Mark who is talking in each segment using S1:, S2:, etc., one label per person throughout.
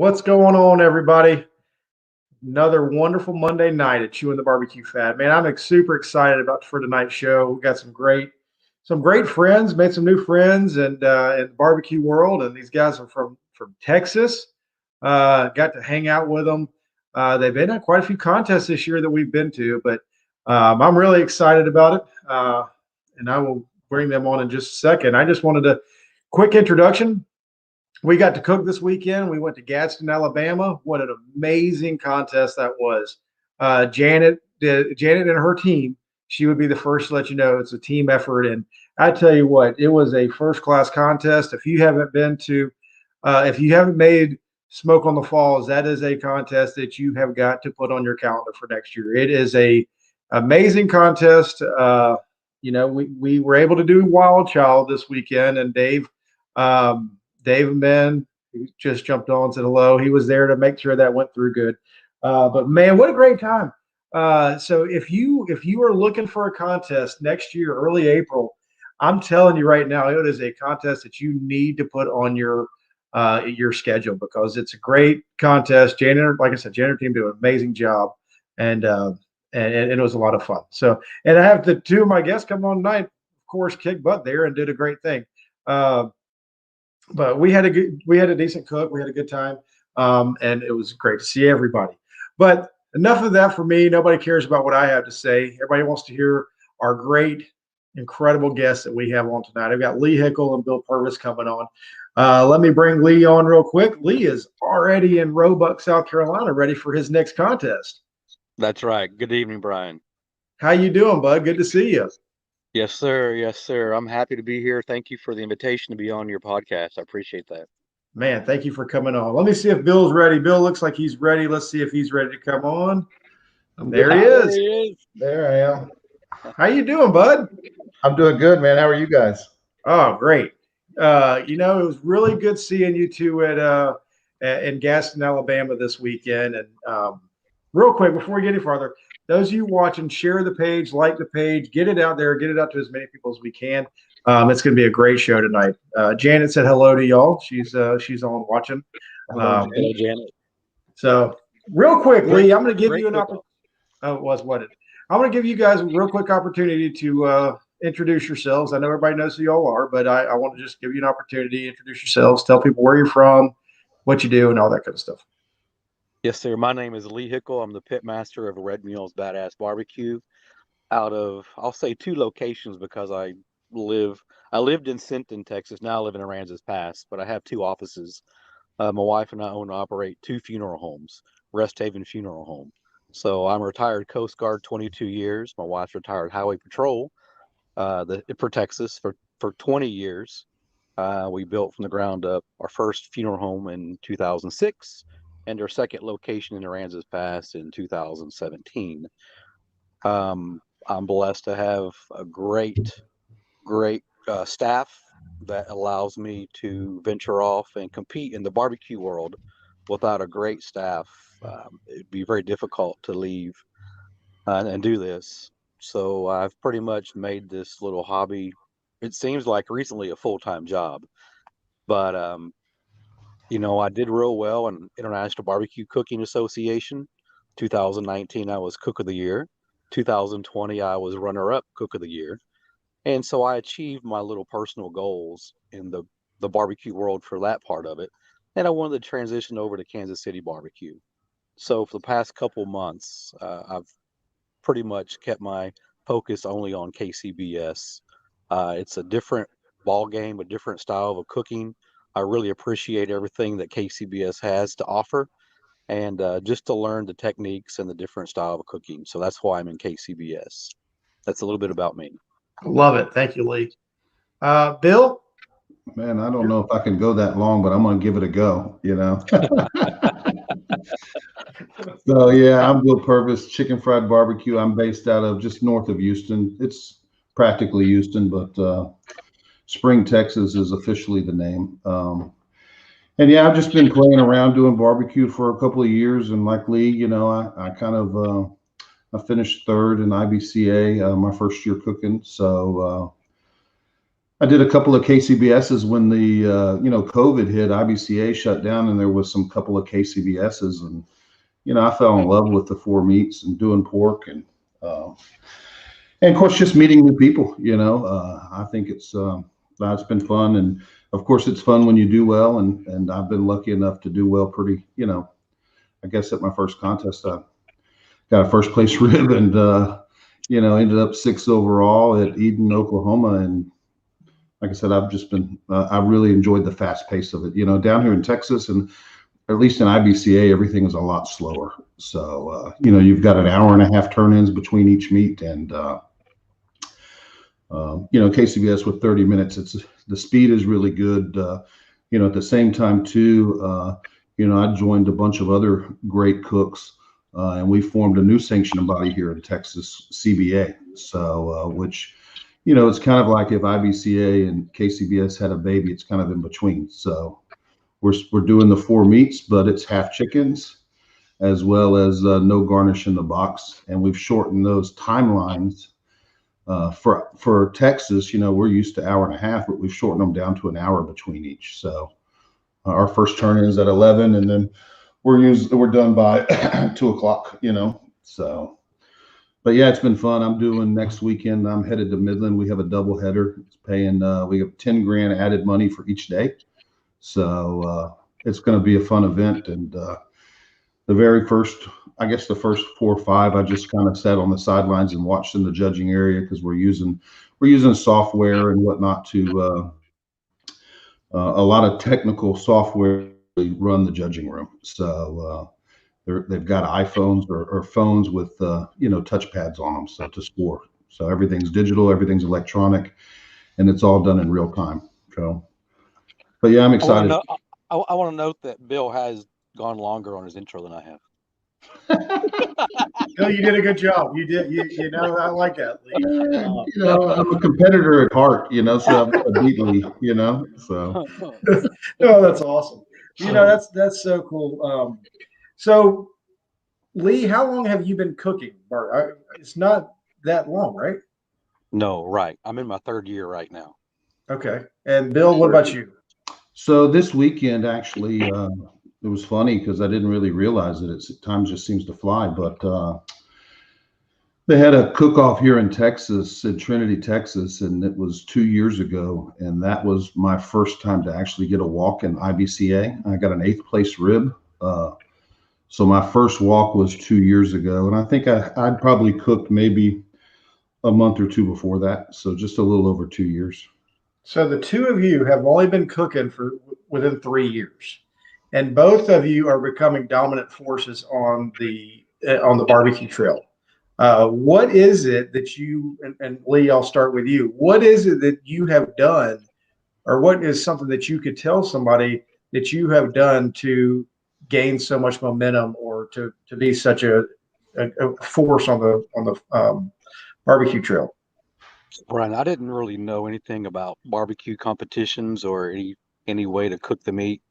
S1: What's going on, everybody? Another wonderful Monday night at Chewin the BBQ Fat. Man, I'm super excited about for tonight's show. We got some great friends, made some new friends, and in the barbecue world. And these guys are from Texas. Got to hang out with them. They've been at quite a few contests this year that we've been to, but I'm really excited about it. And I will bring them on in just a second. I just wanted a quick introduction. We got to cook this weekend. We went to Gadsden, Alabama. What an amazing contest that was. Janet and her team. She would be the first to let you know it's a team effort. And I tell you what, it was a first-class contest. If you haven't made Smoke on the Falls, that is a contest that you have got to put on your calendar for next year. It is a amazing contest. We were able to do Wild Child this weekend, and Dave Man, who just jumped on and said hello. He was there to make sure that went through good. But man, what a great time! So if you are looking for a contest next year, early April, I'm telling you right now, it is a contest that you need to put on your schedule because it's a great contest. Janet, like I said, Janet team did an amazing job, and it was a lot of fun. So, and I have the two of my guests come on tonight, of course, kick butt there and did a great thing. But we had a decent cook. We had a good time, and it was great to see everybody. But enough of that for me. Nobody cares about what I have to say. Everybody wants to hear our great, incredible guests that we have on tonight. I've got Lee Hickle and Bill Purvis coming on. Let me bring Lee on real quick. Lee is already in Roebuck, South Carolina, ready for his next contest.
S2: That's right. Good evening, Brian.
S1: How you doing, bud? Good to see you.
S2: Yes, sir. Yes, sir. I'm happy to be here. Thank you for the invitation to be on your podcast. I appreciate that.
S1: Man, thank you for coming on. Let me see if Bill's ready. Bill looks like he's ready. Let's see if he's ready to come on. There he is.
S3: There I am.
S1: How you doing, bud?
S3: I'm doing good, man. How are you guys?
S1: Oh, great. It was really good seeing you two in Gadsden, Alabama this weekend. And real quick, before we get any farther, those of you watching, share the page, like the page, get it out there, get it out to as many people as we can. It's going to be a great show tonight. Janet said hello to y'all. She's on watching.
S2: Hello, Janet.
S1: So real quick, Lee, I'm going to give you an opportunity. Oh, it was what it. I'm going to give you guys a real quick opportunity to introduce yourselves. I know everybody knows who y'all are, but I want to just give you an opportunity to introduce yourselves, tell people where you're from, what you do, and all that kind of stuff.
S2: Yes, sir. My name is Lee Hickle. I'm the pit master of Red Mule's Badass Barbecue out of, I'll say, two locations because I lived in Sinton, Texas. Now I live in Aransas Pass, but I have two offices. My wife and I own and operate two funeral homes, Rest Haven Funeral Home. So I'm a retired Coast Guard, 22 years. My wife's retired Highway Patrol for Texas for 20 years. We built from the ground up our first funeral home in 2006 and our second location in Aransas Pass in 2017. I'm blessed to have a great staff that allows me to venture off and compete in the barbecue world. Without a great staff, it'd be very difficult to leave and do this. So I've pretty much made this little hobby, it seems like recently, a full-time job. But I did real well in International Barbecue Cooking Association. 2019, I was Cook of the Year. 2020, I was runner-up Cook of the Year. And so I achieved my little personal goals in the barbecue world for that part of it. And I wanted to transition over to Kansas City barbecue. So for the past couple months, I've pretty much kept my focus only on KCBS. It's a different ball game, a different style of cooking. I really appreciate everything that KCBS has to offer, and just to learn the techniques and the different style of cooking. So that's why I'm in KCBS. That's a little bit about me.
S1: Love it. Thank you, Lee. Bill?
S3: Man, I don't know if I can go that long, but I'm going to give it a go, So, yeah, I'm Bill Purvis, Chicken Fried Barbecue. I'm based out of just north of Houston. It's practically Houston, but Spring, Texas is officially the name. And yeah, I've just been playing around doing barbecue for a couple of years. And like Lee, I kind of I finished third in IBCA my first year cooking. So I did a couple of KCBSs when the COVID hit. IBCA shut down, and there was some couple of KCBSs, and I fell in love with the four meats and doing pork, and of course just meeting new people. I think it's been fun, and of course it's fun when you do well, and I've been lucky enough to do well pretty. I guess at my first contest I got a first place rib, and ended up 6th overall at Eden, Oklahoma, and like I said, I've just been, I really enjoyed the fast pace of it. Down here in Texas, and at least in IBCA, everything is a lot slower. So, you've got an hour and a half turn-ins between each meet, and, KCBS with 30 minutes, the speed is really good. At the same time too, I joined a bunch of other great cooks, and we formed a new sanctioning body here in Texas, CBA. So, which, it's kind of like if IBCA and KCBS had a baby, it's kind of in between. So we're doing the four meats, but it's half chickens as well as no garnish in the box. And we've shortened those timelines for Texas. We're used to hour and a half, but we've shortened them down to an hour between each. So our first turn is at 11, and then we're done by 2:00, so. But yeah, it's been fun. I'm doing next weekend. I'm headed to Midland. We have a double header. It's paying. We have 10 grand added money for each day, so it's going to be a fun event. And the very first, I guess, the first 4 or 5, I just kind of sat on the sidelines and watched in the judging area because we're using software and whatnot to a lot of technical software to run the judging room. So. They've got iPhones or phones with touchpads on them, so to score. So everything's digital, everything's electronic, and it's all done in real time. So, but yeah, I'm excited.
S2: I want to note that Bill has gone longer on his intro than I have.
S1: Bill, you did a good job. You did. I like that, Lee.
S3: I'm a competitor at heart. So I'm beat Lee. So.
S1: No, that's awesome. That's so cool. So, Lee, how long have you been cooking, Bart? It's not that long, right?
S2: No, right. I'm in my 3rd year right now.
S1: Okay. And Bill, what about you?
S3: So this weekend, actually, it was funny because I didn't really realize it. Time just seems to fly. But they had a cook-off here in Texas, in Trinity, Texas, and it was 2 years ago. And that was my first time to actually get a walk in IBCA. I got an 8th place rib. So my first walk was 2 years ago, and I think I'd probably cooked maybe a month or two before that. So just a little over 2 years.
S1: So the two of you have only been cooking for within 3 years, and both of you are becoming dominant forces on the barbecue trail. What is it that you and Lee? I'll start with you. What is it that you have done, or what is something that you could tell somebody that you have done to gain so much momentum, or to be such a force on the barbecue trail?
S2: Brian, I didn't really know anything about barbecue competitions or any way to cook the meat.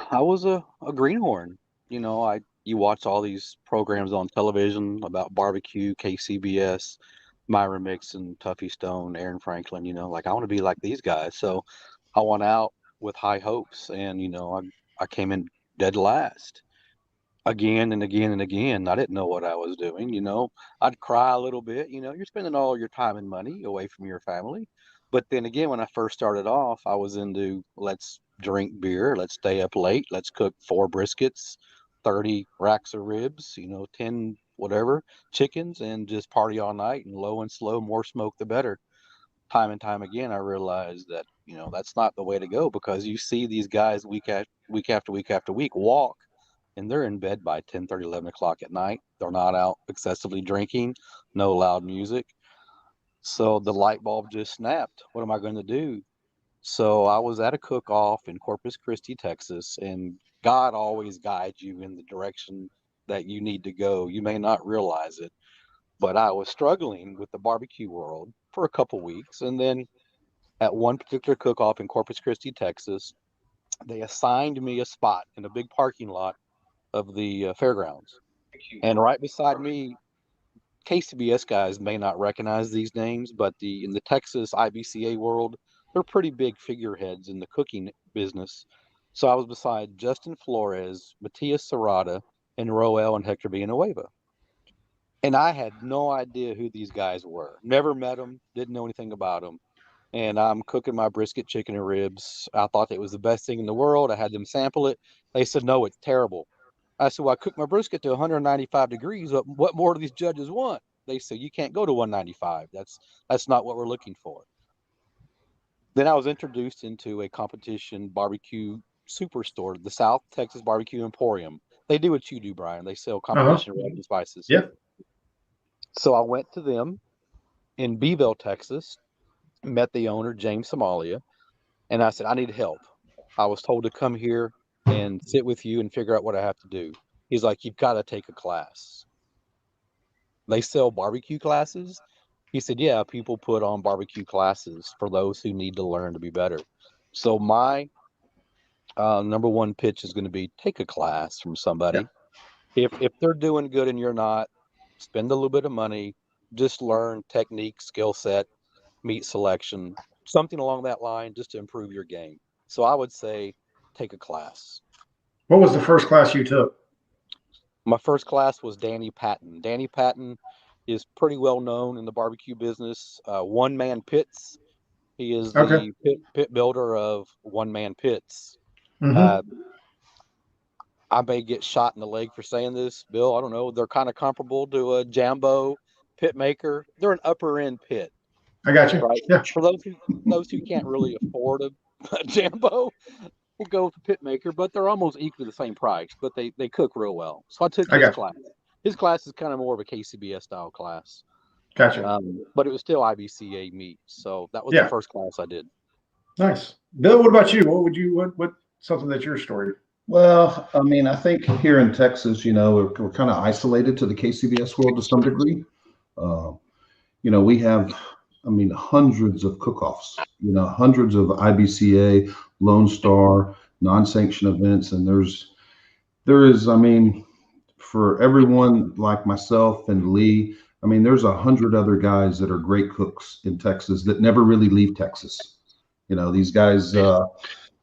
S2: I was a greenhorn. You watch all these programs on television about barbecue, KCBS, Myra Mixon, Tuffy Stone, Aaron Franklin. Like I want to be like these guys. So I went out with high hopes, and I came in dead last again and again and again. I didn't know what I was doing. I'd cry a little bit. You're spending all your time and money away from your family. But then again, when I first started off, I was into let's drink beer, let's stay up late, let's cook 4 briskets, 30 racks of ribs, 10 whatever chickens, and just party all night, and low and slow, more smoke the better. Time and time again, I realized that that's not the way to go, because you see these guys week after week walk, and they're in bed by 10:30, 11 o'clock at night. They're not out excessively drinking, no loud music. So the light bulb just snapped. What am I going to do? So I was at a cook-off in Corpus Christi, Texas, and God always guides you in the direction that you need to go. You may not realize it, but I was struggling with the barbecue world for a couple weeks. And then at one particular cook-off in Corpus Christi, Texas, they assigned me a spot in a big parking lot of the fairgrounds. And right beside me KCBS guys may not recognize these names, but in the Texas IBCA world, they're pretty big figureheads in the cooking business. So I was beside Justin Flores, Matias Serrata, and Roel and Hector Villanueva. And I had no idea who these guys were. Never met them, didn't know anything about them. And I'm cooking my brisket, chicken, and ribs. I thought it was the best thing in the world. I had them sample it. They said, no, it's terrible. I said, well, I cooked my brisket to 195 degrees. What more do these judges want? They said, you can't go to 195. That's not what we're looking for. Then I was introduced into a competition barbecue superstore, the South Texas Barbecue Emporium. They do what you do, Brian. They sell competition rubs and spices.
S1: Yeah.
S2: So I went to them in Beeville, Texas, met the owner, James Somalia, and I said, I need help. I was told to come here and sit with you and figure out what I have to do. He's like, you've got to take a class. They sell barbecue classes. He said, yeah, people put on barbecue classes for those who need to learn to be better. So my number one pitch is going to be take a class from somebody. Yeah. If they're doing good and you're not, spend a little bit of money, just learn technique, skill set, meat selection, something along that line, just to improve your game. So I would say take a class.
S1: What was the first class you took?
S2: My first class was Danny Patton. Danny Patton is pretty well known in the barbecue business. One Man Pits. He is the pit builder of One Man Pits. Mm-hmm. I may get shot in the leg for saying this, Bill. I don't know. They're kind of comparable to a Jambo pit maker. They're an upper end pit.
S1: I got you.
S2: Right?
S1: Yeah.
S2: For those who can't really afford a Jambo, we'll go with the pit maker, but they're almost equal to the same price, but they cook real well. So I took his class. His class is kind of more of a KCBS style class.
S1: Gotcha.
S2: But it was still IBCA meat. So that was the first class I did.
S1: Nice. Bill, what about you? What something that's your story?
S3: Well, I mean, I think here in Texas, we're kind of isolated to the KCBS world to some degree. We have, hundreds of cook-offs, hundreds of IBCA, Lone Star, non-sanctioned events. And there is, for everyone like myself and Lee, there's 100 other guys that are great cooks in Texas that never really leave Texas. These guys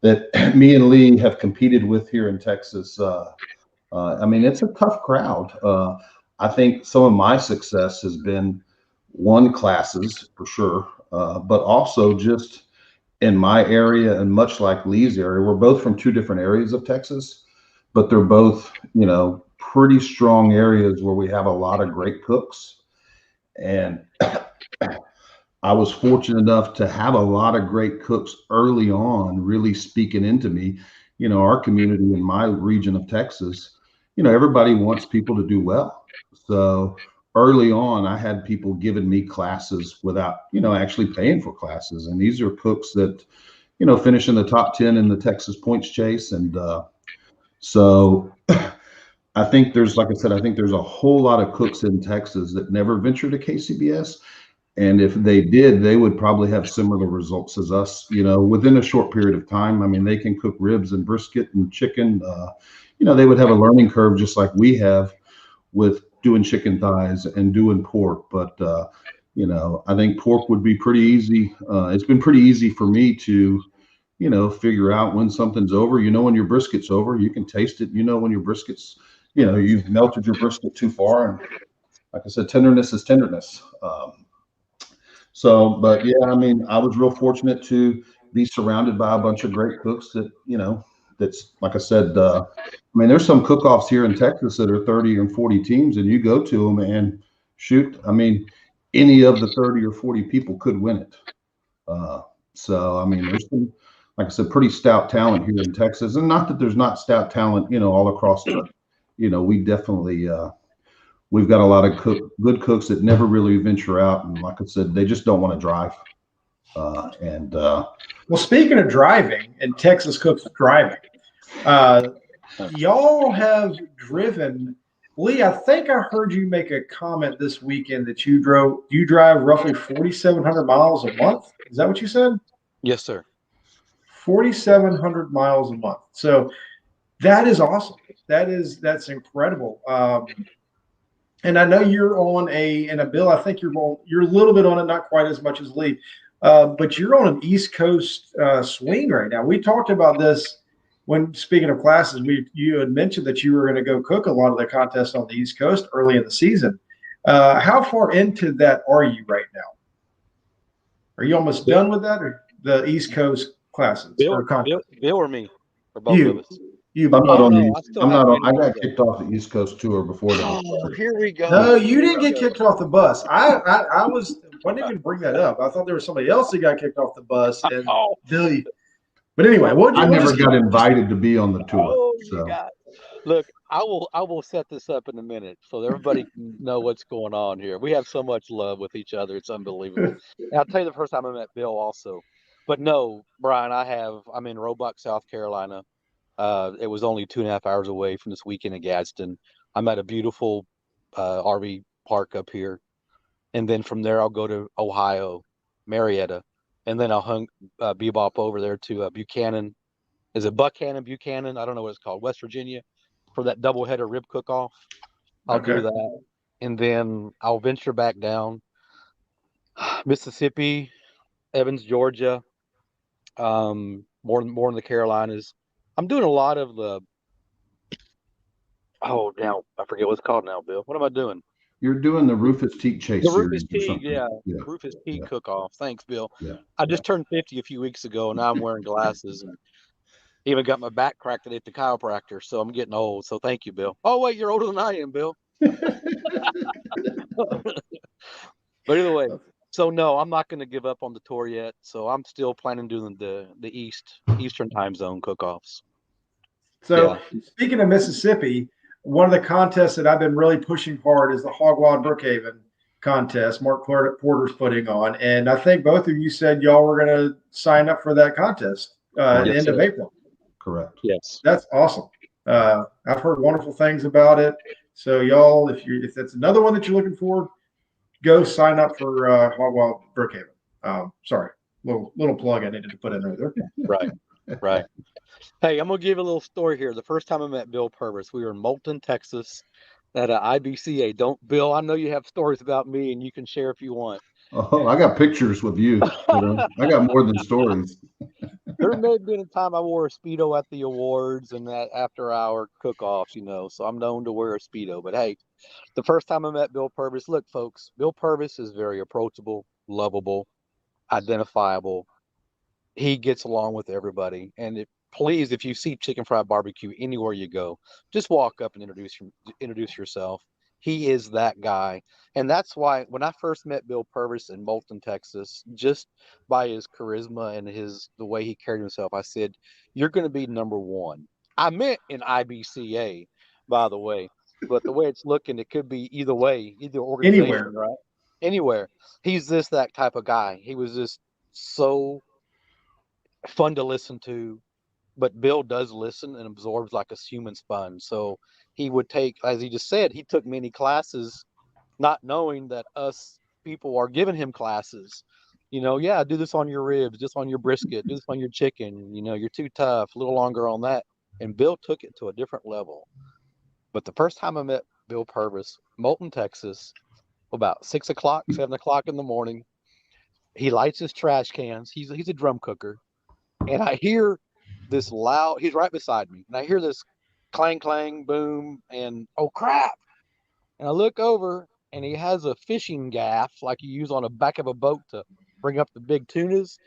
S3: that me and Lee have competed with here in Texas. It's a tough crowd. I think some of my success has been classes for sure, but also just in my area, and much like Lee's area, we're both from two different areas of Texas, but they're both, pretty strong areas where we have a lot of great cooks. And I was fortunate enough to have a lot of great cooks early on, really speaking into me. Our community in my region of Texas, everybody wants people to do well. So early on, I had people giving me classes without, actually paying for classes. And these are cooks that, finish in the top 10 in the Texas points chase. And so I think there's a whole lot of cooks in Texas that never ventured to KCBS. And if they did, they would probably have similar results as us, within a short period of time. They can cook ribs and brisket and chicken. They would have a learning curve just like we have with doing chicken thighs and doing pork. But, I think pork would be pretty easy. It's been pretty easy for me to, figure out when something's over. When your brisket's over, you can taste it. When your brisket's, you've melted your brisket too far. And like I said, tenderness is tenderness. But yeah, I was real fortunate to be surrounded by a bunch of great cooks that, that's like I said, there's some cook-offs here in Texas that are 30 and 40 teams, and you go to them and shoot. Any of the 30 or 40 people could win it. There's some, like I said, pretty stout talent here in Texas, and not that there's not stout talent, all across the, we definitely, we've got a lot of good cooks that never really venture out. And like I said, they just don't want to drive.
S1: Well, speaking of driving and Texas cooks driving, y'all have driven. Lee, I think I heard you make a comment this weekend that you drive roughly 4,700 miles a month. Is that what you said?
S2: Yes, sir.
S1: 4,700 miles a month. So that is awesome. That's incredible. and I know you're on and Bill, I think you're a little bit on it, not quite as much as Lee, but you're on an East Coast swing right now. We talked about this when speaking of classes. You had mentioned that you were going to go cook a lot of the contests on the East Coast early in the season. How far into that are you right now? Are you almost done with that, or the East Coast classes or contests?
S2: Bill or me, or both of us?
S3: I'm not on
S2: no,
S3: the. I'm not on. I got kicked off the East Coast tour before that.
S2: Oh, here we go.
S1: No, you didn't get kicked off the bus. I didn't even bring that up. I thought there was somebody else that got kicked off the bus, and Billy. But anyway,
S3: I never got invited to be on the tour.
S2: Oh,
S3: so.
S2: Look, I will set this up in a minute so that everybody can know what's going on here. We have so much love with each other; it's unbelievable. And I'll tell you the first time I met Bill, also. But no, Brian, I'm in Roebuck, South Carolina. It was only 2.5 hours away from this weekend in Gadsden. I'm at a beautiful RV park up here, and then from there I'll go to Ohio, Marietta, and then I'll bebop over there to Buchanan. Is it Buchanan? I don't know what it's called. West Virginia, for that doubleheader rib cook-off. I'll do that, and then I'll venture back down Mississippi, Evans, Georgia, more in the Carolinas. I'm doing a lot of the. Oh, now I forget what it's called now, Bill. What am I doing?
S3: You're doing the Rufus Teague Chase
S2: The
S3: series.
S2: Rufus Teague, yeah. Rufus Teague cook-off. Thanks, Bill.
S3: Yeah.
S2: I just turned 50 a few weeks ago, and now I'm wearing glasses, and even got my back cracked at the chiropractor. So I'm getting old. So thank you, Bill. Oh wait, you're older than I am, Bill. But either way, so no, I'm not going to give up on the tour yet. So I'm still planning doing the Eastern time zone cook-offs.
S1: So speaking of Mississippi, one of the contests that I've been really pushing hard is the Hogwild Brookhaven contest Mark Porter's putting on. And I think both of you said y'all were going to sign up for that contest at the end of April.
S3: Correct.
S2: Yes.
S1: That's awesome. I've heard wonderful things about it. So y'all, if that's another one that you're looking for, go sign up for Hogwild Brookhaven. Sorry, little plug I needed to put in there.
S2: Right. Hey, I'm gonna give a little story here. The first time I met Bill Purvis, we were in Moulton, Texas, at a IBCA. Bill, I know you have stories about me, and you can share if you want.
S3: Oh, I got pictures with you. I got more than stories.
S2: There may have been a time I wore a Speedo at the awards and that after-hour cook-offs, so I'm known to wear a Speedo. But hey, the first time I met Bill Purvis, look, folks, Bill Purvis is very approachable, lovable, identifiable. He gets along with everybody. And please, if you see Chicken Fried Barbecue anywhere you go, just walk up and introduce yourself. He is that guy. And that's why when I first met Bill Purvis in Moulton, Texas, just by his charisma and the way he carried himself, I said, you're going to be number one. I meant in IBCA, by the way, but the way it's looking, it could be either way, either organization,
S1: Anywhere.
S2: right? Anywhere. He's that type of guy. He was just so fun to listen to. But Bill does listen and absorbs like a human sponge. So he would take, as he just said, he took many classes, not knowing that us people are giving him classes. Do this on your ribs, this on your brisket, do this on your chicken. You're too tough, a little longer on that. And Bill took it to a different level. But the first time I met Bill Purvis, Moulton, Texas, about 6 o'clock, 7 o'clock in the morning, he lights his trash cans. He's a drum cooker. And I hear this loud, he's right beside me, and I hear this clang, clang, boom, and oh crap. And I look over, and he has a fishing gaff like you use on the back of a boat to bring up the big tunas,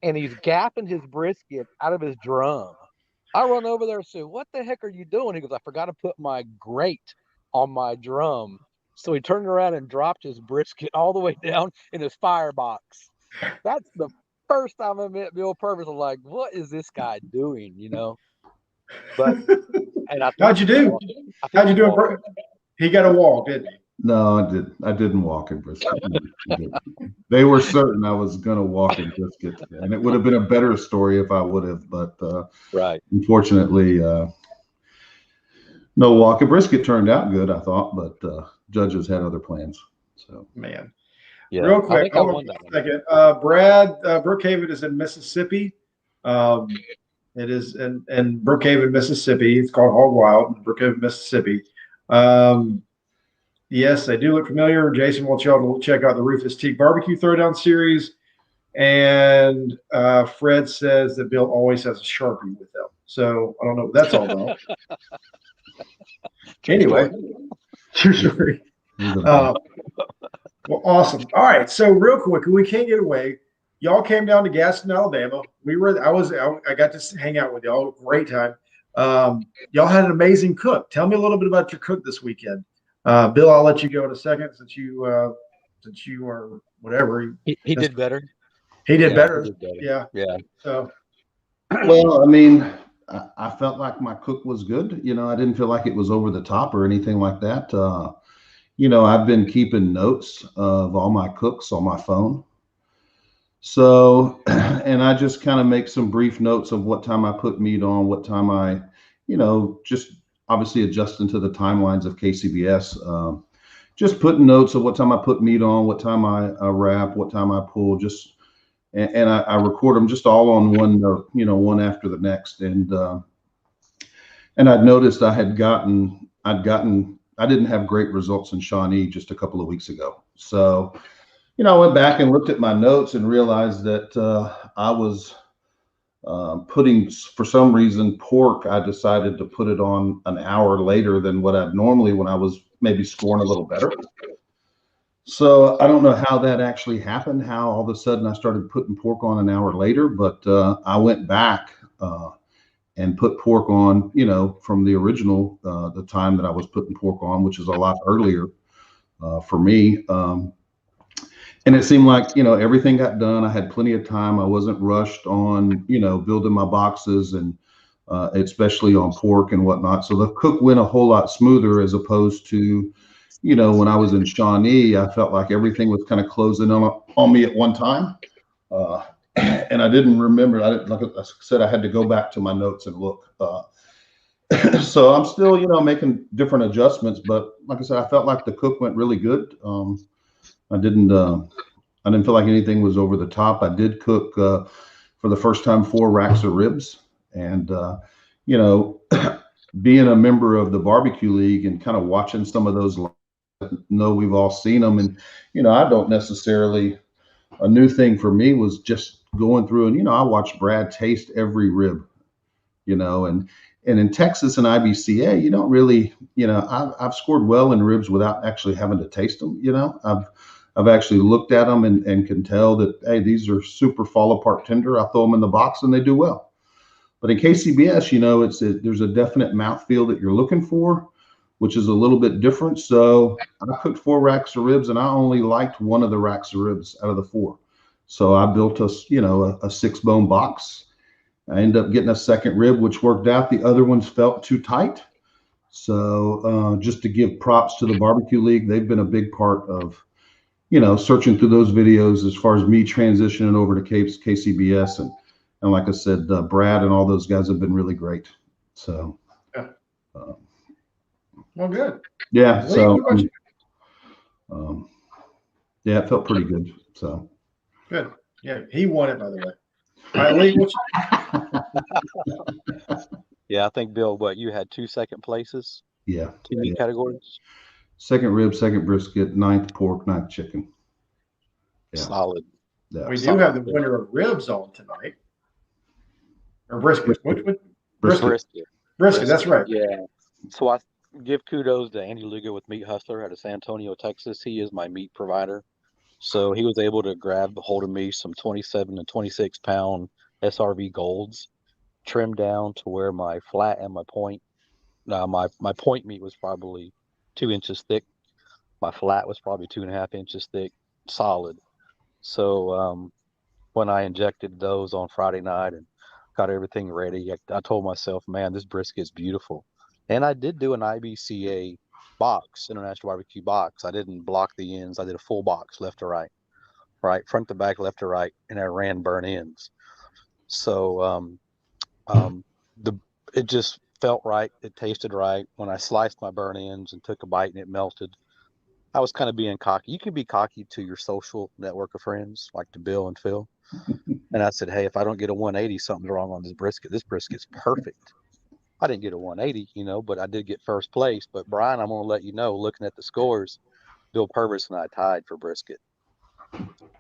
S2: and he's gaffing his brisket out of his drum. I run over there and say, what the heck are you doing? He goes, I forgot to put my grate on my drum. So he turned around and dropped his brisket all the way down in his firebox. That's the first time I met Bill Purvis. I'm like, what is this guy doing? But and
S1: how'd you do? How'd you do? He got a walk, didn't he?
S3: No, I didn't walk in brisket. They were certain I was going to walk in brisket, and it would have been a better story if I would have. But unfortunately, no walk. And brisket turned out good, I thought, but judges had other plans. So
S1: man.
S2: Yeah.
S1: Real quick,
S2: I won that
S1: second. Brad, Brookhaven is in Mississippi. It is in Brookhaven, Mississippi. It's called Hogwild in Brookhaven, Mississippi. Yes, they do look familiar. Jason wants y'all to check out the Rufus Teague Barbecue Throwdown Series. And Fred says that Bill always has a Sharpie with them. So I don't know what that's all about. Anyway, true story. Well, awesome. All right. So real quick, we can't get away. Y'all came down to Gaston, Alabama. I got to hang out with y'all. Great time. Y'all had an amazing cook. Tell me a little bit about your cook this weekend. Bill, I'll let you go in a second since you are whatever.
S2: He did better.
S1: He did better.
S2: He did better.
S1: Yeah.
S2: Yeah.
S1: So
S3: Well, I mean, I felt like my cook was good. I didn't feel like it was over the top or anything like that. I've been keeping notes of all my cooks on my phone. So, and I just kind of make some brief notes of what time I put meat on, what time I, just obviously adjusting to the timelines of KCBS. Just putting notes of what time I put meat on, what time I wrap, what time I pull, and I record them just all on one note, one after the next. And I'd noticed I didn't have great results in Shawnee just a couple of weeks ago. So, I went back and looked at my notes and realized that I was putting, for some reason, pork. I decided to put it on an hour later than what I'd normally when I was maybe scoring a little better. So I don't know how that actually happened, how all of a sudden I started putting pork on an hour later, but I went back and put pork on, from the original, the time that I was putting pork on, which is a lot earlier for me. And it seemed like, everything got done. I had plenty of time. I wasn't rushed on, building my boxes and especially on pork and whatnot. So the cook went a whole lot smoother as opposed to, when I was in Shawnee, I felt like everything was kind of closing on me at one time. And I didn't remember. Like I said, I had to go back to my notes and look. So I'm still, making different adjustments. But like I said, I felt like the cook went really good. I didn't feel like anything was over the top. I did cook for the first time 4 racks of ribs, and being a member of the barbecue league and kind of watching some of those, we've all seen them, and I don't necessarily. A new thing for me was just going through and I watched Brad taste every rib, and in Texas and IBCA, you don't really, I've scored well in ribs without actually having to taste them. I've actually looked at them and can tell that, hey, these are super fall apart tender. I throw them in the box and they do well. But in KCBS, there's a definite mouthfeel that you're looking for, which is a little bit different. So I cooked 4 racks of ribs and I only liked one of the racks of ribs out of the 4. So I built a 6-bone box. I ended up getting a second rib, which worked out. The other ones felt too tight. So just to give props to the barbecue league, they've been a big part of, searching through those videos as far as me transitioning over to KCBS. And like I said, Brad and all those guys have been really great. So,
S1: yeah. Well, good.
S3: Yeah. So, yeah, it felt pretty good. So
S1: good. Yeah, he won it, by the way. All right, Lee,
S2: Yeah, I think Bill, you had 2 second places?
S3: Yeah.
S2: 2 meat categories?
S3: Second rib, second brisket, 9th pork, 9th chicken.
S2: Yeah. Solid.
S1: Yeah. We do have the winner of ribs on tonight. Or brisket. Brisket. That's right.
S2: Yeah. So I give kudos to Andy Lugo with Meat Hustler out of San Antonio, Texas. He is my meat provider. So he was able to grab a hold of me some 27 and 26 pound SRV golds, trimmed down to where my flat and my point, my point meat was probably 2 inches thick. My flat was probably 2.5 inches thick, solid. So when I injected those on Friday night and got everything ready, I told myself, man, this brisket's beautiful. And I did do an IBCA box, International Barbecue box. I didn't block the ends. I did a full box, left to right, front to back, left to right, and I ran burn ends. So it just felt right. It tasted right. When I sliced my burn ends and took a bite and it melted, I was kind of being cocky. You can be cocky to your social network of friends, like to Bill and Phil. And I said, hey, if I don't get a 180, something's wrong on this brisket. This brisket's perfect. I didn't get a 180, but I did get first place. But Brian, I'm going to let you know, looking at the scores, Bill Purvis and I tied for brisket.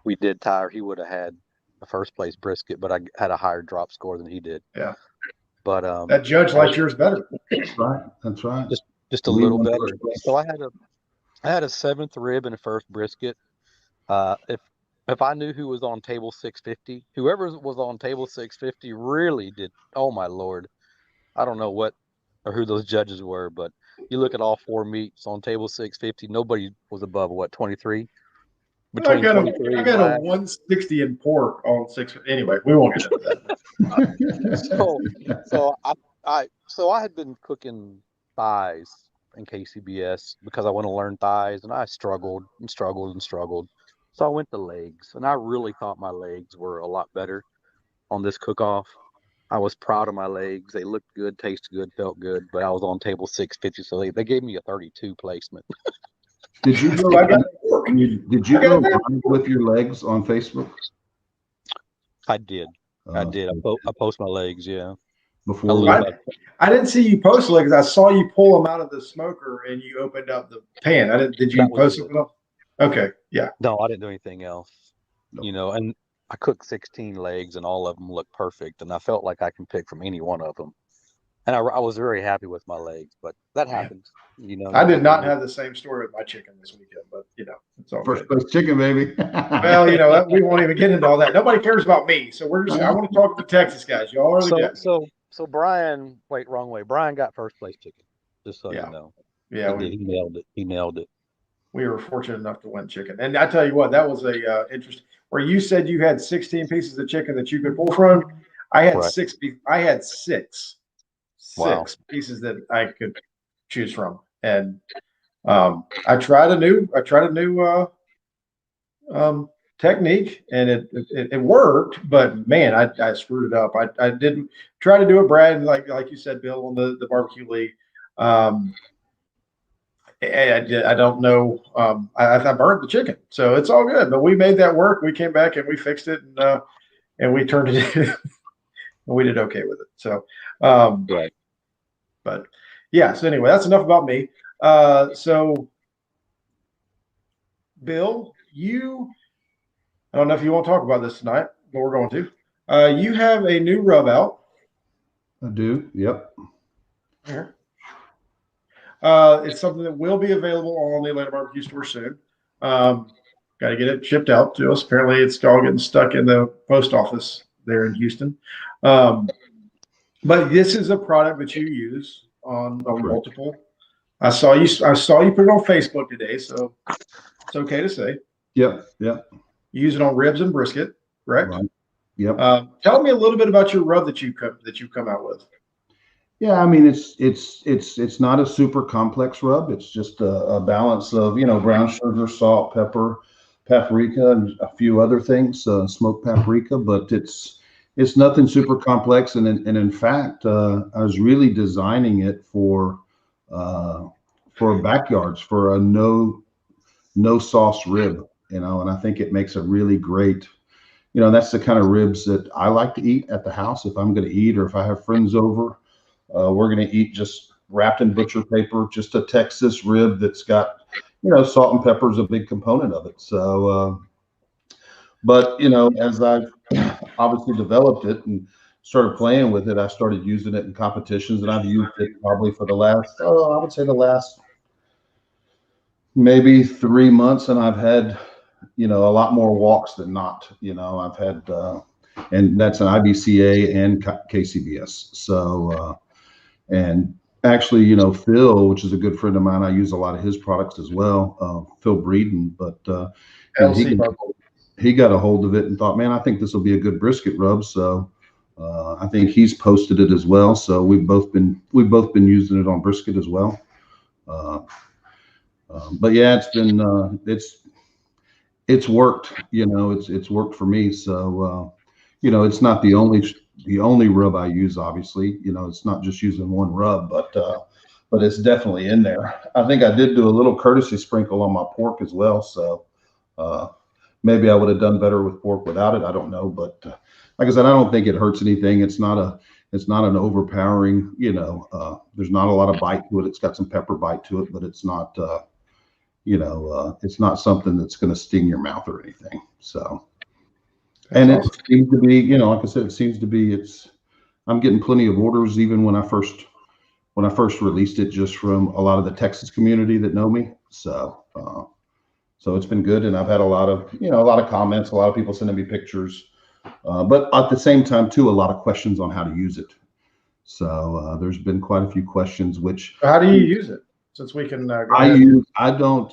S2: We did tie, or he would have had a first place brisket, but I had a higher drop score than he did.
S1: Yeah.
S2: But
S1: that judge likes yours better.
S3: That's right. That's right.
S2: Just a little better. So I had a 7th rib and a first brisket. If I knew who was on table 650, whoever was on table 650 really did. Oh my Lord. I don't know what or who those judges were, but you look at all 4 meats on table 650, nobody was above 23.
S1: I got a 160 in pork on 6. Anyway, we won't get into
S2: that. So I had been cooking thighs in KCBS because I want to learn thighs, and I struggled. So I went to legs, and I really thought my legs were a lot better on this cook-off. I was proud of my legs. They looked good, tasted good, felt good, but I was on table 650, so they gave me a 32 placement.
S3: Did you go with your legs on Facebook?
S2: I did. I post my legs, yeah.
S1: I didn't see you post legs. I saw you pull them out of the smoker and you opened up the pan. Did you post them? Okay, yeah.
S2: No, I didn't do anything else. No. And I cooked 16 legs and all of them looked perfect, and I felt like I can pick from any one of them. And I was very happy with my legs, but that happens.
S1: I did not have the same story with my chicken this weekend, but it's all
S3: first place chicken, baby.
S1: Well, we won't even get into all that. Nobody cares about me, so I want to talk to the Texas guys. Y'all are the guys.
S2: So Brian, wrong way. Brian got first place chicken, just so you know.
S1: Yeah,
S2: he nailed it. He nailed it.
S1: We were fortunate enough to win chicken, and I tell you what, that was a interesting. Where you said you had 16 pieces of chicken that you could pull from, I had 6. I had 6.
S2: Wow.
S1: 6 pieces that I could choose from, and I tried a new technique, and it worked, but man, I screwed it up. I didn't try to do it, Brad, like you said, Bill, on the barbecue league. I don't know. I burned the chicken, so it's all good. But we made that work. We came back and we fixed it, and we turned it. And we did okay with it. So,
S2: right.
S1: But yeah. So anyway, that's enough about me. So, Bill, I don't know if you want to talk about this tonight, but we're going to. You have a new rub out.
S3: I do. Yep.
S1: Here. It's something that will be available on the Atlanta Barbecue Store soon. Got to get it shipped out to us. Apparently, it's all getting stuck in the post office there in Houston. But this is a product that you use on multiple. I saw you put it on Facebook today, so it's okay to say.
S3: Yep. You
S1: use it on ribs and brisket, correct?
S3: Right. Yep.
S1: Tell me a little bit about your rub that you come out with.
S3: Yeah, I mean it's not a super complex rub. It's just a balance of brown sugar, salt, pepper, paprika, and a few other things, smoked paprika. But it's nothing super complex. And in fact, I was really designing it for backyards, for a no sauce rib, and I think it makes a really great. That's the kind of ribs that I like to eat at the house if I'm going to eat, or if I have friends over. We're going to eat just wrapped in butcher paper, just a Texas rib that's got, salt and pepper is a big component of it. So, but, as I've obviously developed it and started playing with it, I started using it in competitions, and I've used it probably for the last maybe 3 months. And I've had, a lot more walks than not, I've had, and that's an IBCA and KCBS. So, and actually, Phil, which is a good friend of mine, I use a lot of his products as well, Phil Breeden, but he got a hold of it and thought, man, I think this will be a good brisket rub. So I think he's posted it as well. So we've both been using it on brisket as well. But yeah, it's been it's worked. It's worked for me. So it's not the only rub I use, obviously. It's not just using one rub, but it's definitely in there. I think I did do a little courtesy sprinkle on my pork as well. So maybe I would have done better with pork without it. I don't know. But like I said, I don't think it hurts anything. It's not It's not an overpowering, there's not a lot of bite to it. It's got some pepper bite to it, but it's not, it's not something that's going to sting your mouth or anything. So, and it seems to be, like I said, it seems to be, I'm getting plenty of orders even when I first released it, just from a lot of the Texas community that know me. So, so it's been good. And I've had a lot of comments, a lot of people sending me pictures, but at the same time too, a lot of questions on how to use it. So there's been quite a few questions, which.
S1: How do you use it? Since we can,
S3: I don't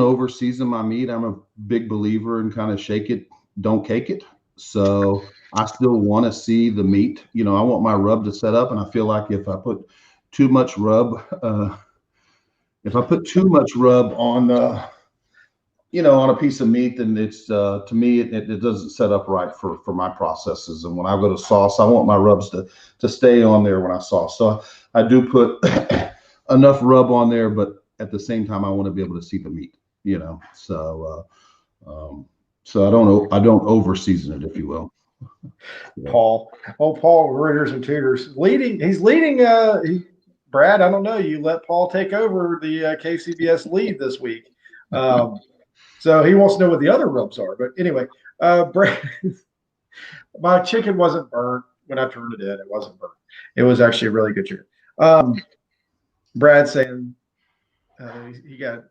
S3: over season my meat. I'm a big believer in kind of shake it, don't cake it. So I still want to see the meat. I want my rub to set up, and I feel like if I put too much rub, on on a piece of meat, then it's to me it doesn't set up right for my processes. And when I go to sauce, I want my rubs to stay on there when I sauce. So I do put enough rub on there, but at the same time I want to be able to see the meat. So I don't over season it, if you will.
S1: Paul Reuters and Tutors he's leading. Brad, I don't know. You let Paul take over the KCBS lead this week. So he wants to know what the other rubs are. But anyway, Brad, my chicken wasn't burnt when I turned it in. It wasn't burnt. It was actually a really good chicken. Brad saying he got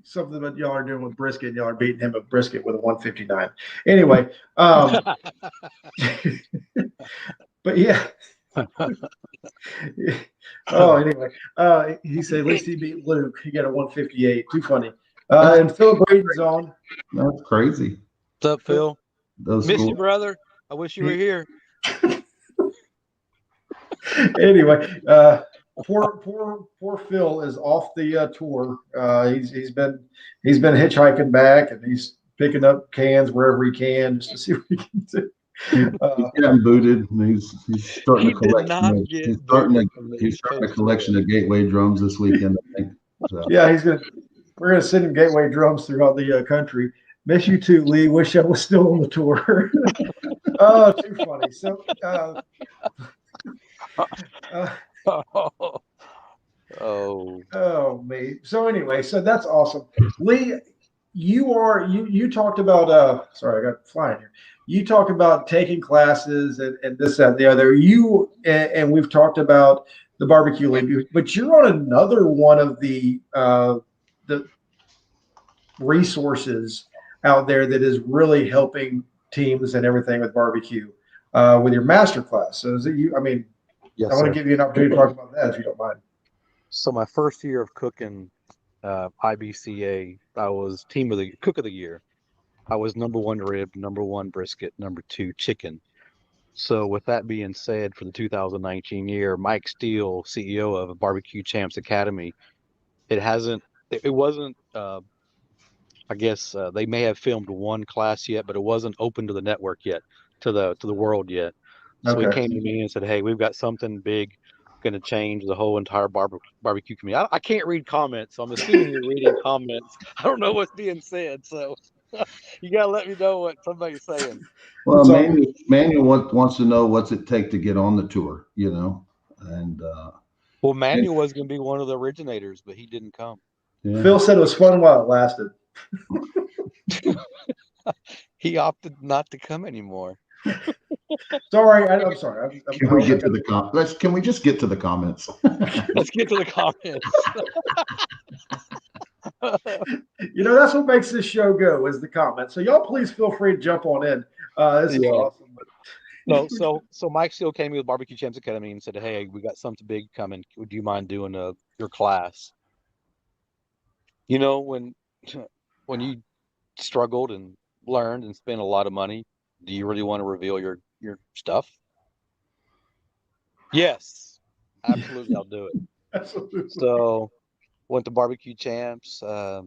S1: something that y'all are doing with brisket. And y'all are beating him with brisket with a 159. Anyway, but yeah. Anyway, he said at least he beat Luke. He got a 158. Too funny. And Phil Braden's on.
S3: That's crazy.
S2: What's up, Phil?
S3: Miss
S2: you, brother. I wish you were here.
S1: Anyway, poor Phil is off the tour. He's been hitchhiking back, and he's picking up cans wherever he can just to see what he can do.
S3: He's getting booted, and he's starting a collection. He's starting a collection of Gateway drums this weekend, I think. So.
S1: Yeah, we're gonna send him Gateway drums throughout the country. Miss you too, Lee. Wish I was still on the tour. Oh, too funny. So, me. So anyway, so that's awesome, Lee. You talked about sorry, I got flying here. You talked about taking classes and this, that, and the other. And we've talked about the barbecue league, but you're on another one of the resources out there that is really helping teams and everything with barbecue with your master class. So is it you? I mean,
S2: yes,
S1: I want to give you an opportunity to talk about that if you don't mind.
S2: So my first year of cooking IBCA, I was cook of the year. I was number 1 rib, number 1 brisket, number 2 chicken. So with that being said, for the 2019 year, Mike Steele, CEO of Barbecue Champs Academy, it wasn't, I guess they may have filmed one class yet, but it wasn't open to the network yet, to the world yet. So he came to me and said, hey, we've got something big going to change the whole entire barbecue community. I can't read comments, so I'm assuming you're reading comments. I don't know what's being said, so you got to let me know what somebody's saying.
S3: Well, Manuel wants to know what's it take to get on the tour, and
S2: well, Manuel was going to be one of the originators, but he didn't come.
S1: Yeah. Phil said it was fun while it lasted.
S2: He opted not to come anymore.
S1: Sorry, I'm sorry.
S3: Can we get to the comments? Can we just get to the comments?
S2: Let's get to the comments.
S1: That's what makes this show go, is the comments. So y'all please feel free to jump on in. This is awesome.
S2: No, so Mike Steele came with Barbecue Champs Academy and said, hey, we got something big coming. Would you mind doing your class? When you struggled and learned and spent a lot of money, do you really want to reveal your stuff? Yes, absolutely. I'll do it.
S1: Absolutely.
S2: So went to Barbecue Champs. I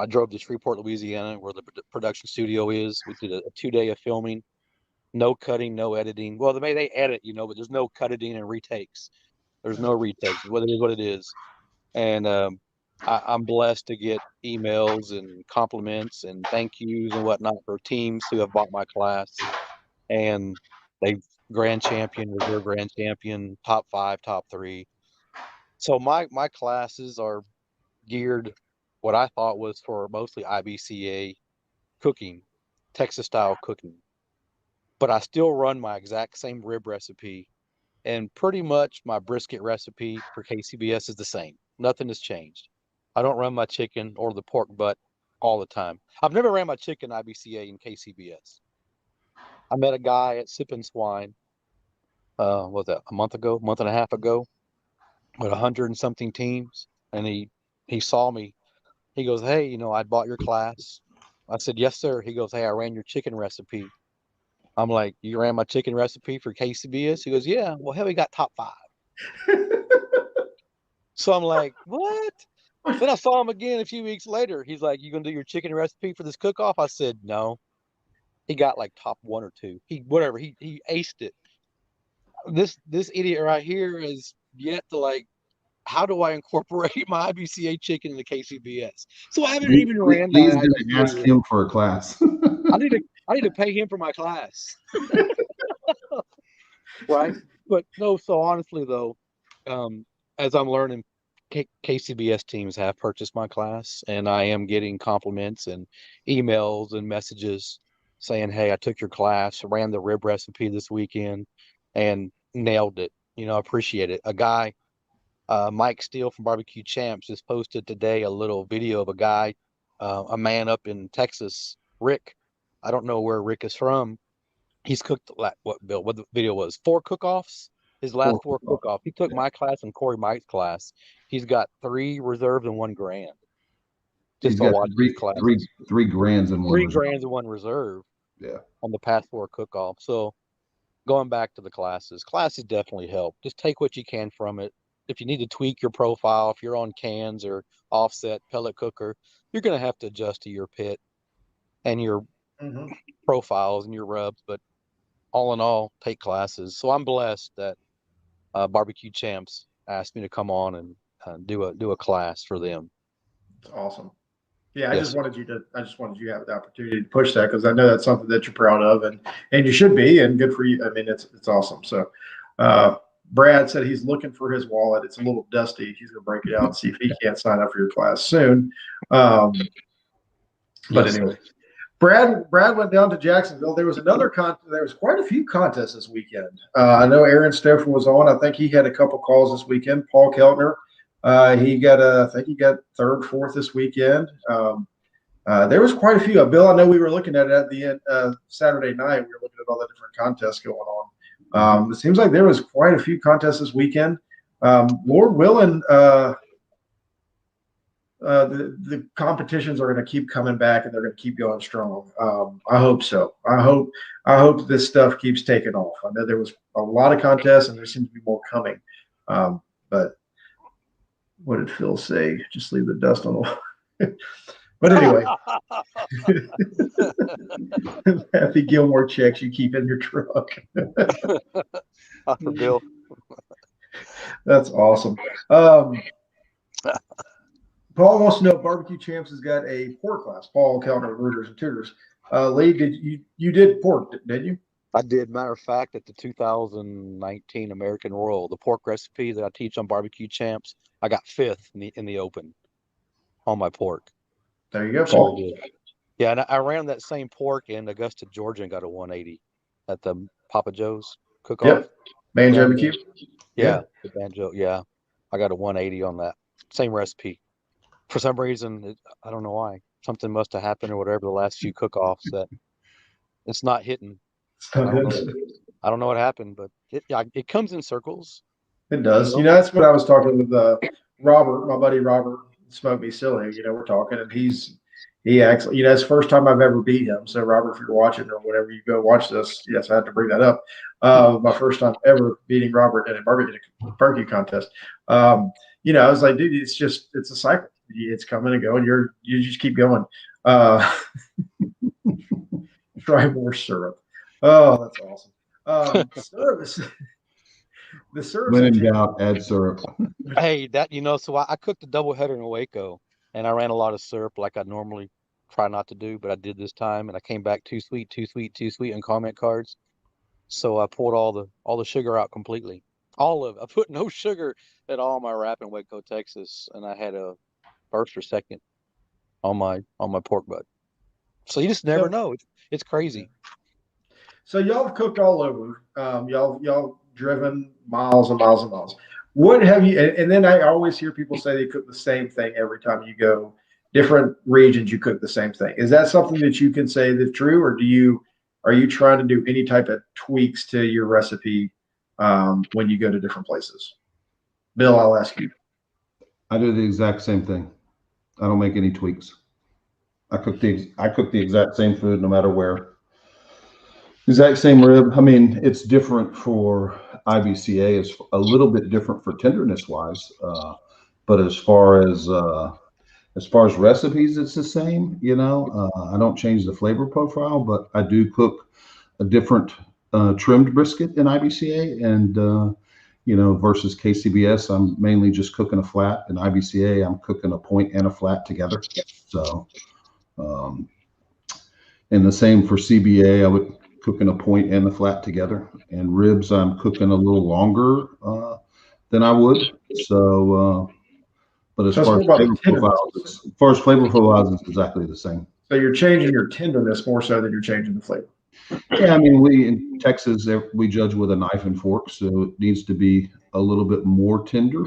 S2: drove to Shreveport, Louisiana, where the production studio is. We did a 2-day of filming, no cutting, no editing. Well, they edit, but there's no cutting and retakes. There's no retakes. What it is, what it is. And I'm blessed to get emails and compliments and thank yous and whatnot for teams who have bought my class, and they've grand champion, reserve grand champion, top 5, top 3. So my classes are geared what I thought was for mostly IBCA cooking, Texas style cooking. But I still run my exact same rib recipe, and pretty much my brisket recipe for KCBS is the same. Nothing has changed. I don't run my chicken or the pork butt all the time. I've never ran my chicken IBCA in KCBS. I met a guy at Sippin' Swine, what was that, a month and a half ago, with 100 and something teams, and he saw me. He goes, "Hey, I bought your class." I said, "Yes, sir." He goes, "Hey, I ran your chicken recipe." I'm like, "You ran my chicken recipe for KCBS?" He goes, "Yeah." Well, hell, he got top 5. So I'm like, "What?" Then I saw him again a few weeks later. He's like, "You gonna do your chicken recipe for this cook-off?" I said, "No." He got like top 1 or 2. He aced it. This idiot right here is yet to like, how do I incorporate my IBCA chicken in the KCBS? So I haven't even ran my
S3: Lee's going to ask
S2: IBCA.
S3: him for a class.
S2: I need to pay him for my class. Right? But no, so honestly though, as I'm learning, KCBS teams have purchased my class, and I am getting compliments and emails and messages saying, "Hey, I took your class, ran the rib recipe this weekend, and nailed it. Appreciate it." A guy, Mike Steele from Barbecue Champs, just posted today a little video of a guy, a man up in Texas, Rick. I don't know where Rick is from. He's cooked what the video was, 4 cook-offs. His last 4 cook-off. He took my class and Corey Mike's class. He's got 3 reserves and 1 grand.
S3: He's
S2: Just to
S3: got
S2: watch these classes.
S3: three grands and 1
S2: 3
S3: reserve.
S2: grands and 1 reserve.
S3: Yeah.
S2: On the past 4 cook-offs. So going back to the classes definitely help. Just take what you can from it. If you need to tweak your profile, if you're on cans or offset pellet cooker, you're going to have to adjust to your pit and your profiles and your rubs. But all in all, take classes. So I'm blessed that Barbecue Champs asked me to come on and do a class for them.
S1: It's awesome. Yeah,
S2: Yes,
S1: I just wanted you to have the opportunity to push that, because I know that's something that you're proud of, and you should be, and good for you. I mean, it's awesome. So, Brad said he's looking for his wallet. It's a little dusty. He's going to break it out and see if he can't sign up for your class soon. But
S2: yes,
S1: anyway, Brad went down to Jacksonville. There was there was quite a few contests this weekend. I know Aaron Stouffer was on. I think he had a couple calls this weekend. Paul Keltner, I think he got 3rd, 4th this weekend. There was quite a few. Bill, I know we were looking at it at the end Saturday night. We were looking at all the different contests going on. It seems like there was quite a few contests this weekend. Lord willing, the competitions are going to keep coming back, and they're going to keep going strong. I hope so. I hope this stuff keeps taking off. I know there was a lot of contests, and there seems to be more coming. But what did Phil say? Just leave the dust on the wall. But anyway, Happy Gilmore checks you keep in your truck.
S2: for Bill.
S1: That's awesome. Paul wants to know, Barbecue Champs has got a pork class. Paul Keltner, Rooters and Tutors. Lee, you did pork, didn't you?
S2: I did. Matter of fact, at the 2019 American Royal, the pork recipe that I teach on Barbecue Champs, I got 5th in the open on my pork.
S1: There you go, Paul. Sure.
S2: Yeah, and I ran that same pork in Augusta, Georgia, and got a 180 at the Papa Joe's cook-off.
S1: Yep, Banjo BBQ.
S2: Yeah, the Banjo. Yeah, I got a 180 on that same recipe. For some reason, I don't know why. Something must have happened or whatever the last few cook-offs that it's not hitting. I don't know what happened, but it comes in circles.
S1: It does. That's what I was talking with Robert, my buddy Robert, Smoke Me Silly. We're talking, and he acts. It's the first time I've ever beat him. So Robert, if you're watching or whatever, you go watch this. Yes, I had to bring that up. My first time ever beating Robert in a barbecue contest. I was like, dude, it's a cycle. It's coming and going. You just keep going. Try more syrup. Oh, that's awesome. Syrup. The syrup.
S3: When in doubt, add syrup.
S2: Hey, so I cooked a double header in Waco, and I ran a lot of syrup like I normally try not to do, but I did this time, and I came back too sweet on comment cards. So I pulled all the sugar out completely. I put no sugar at all in my wrap in Waco, Texas, and I had a first or second on my pork butt. So you just never
S1: So,
S2: know. It's crazy.
S1: so y'all have cooked all over. Y'all driven miles and miles and miles. What have you? And then I always hear people say they cook the same thing every time you go. Different regions, you cook the same thing. Is that something that you can say that's true, or are you trying to do any type of tweaks to your recipe when you go to different places? Bill, I'll ask you.
S3: I do the exact same thing. I don't make any tweaks. I cook the exact same food no matter where. Exact same rib. I mean, it's different for IBCA. It's a little bit different for tenderness wise, but as far as recipes, it's the same. I don't change the flavor profile, but I do cook a different trimmed brisket in IBCA, and versus KCBS, I'm mainly just cooking a flat. In IBCA, I'm cooking a point and a flat together. So, and the same for CBA, I would cooking a point and a flat together. And ribs, I'm cooking a little longer than I would. So, but as far as flavor profiles, it's exactly the same.
S1: So you're changing your tenderness more so than you're changing the flavor.
S3: Yeah, I mean, we in Texas we judge with a knife and fork, so it needs to be a little bit more tender,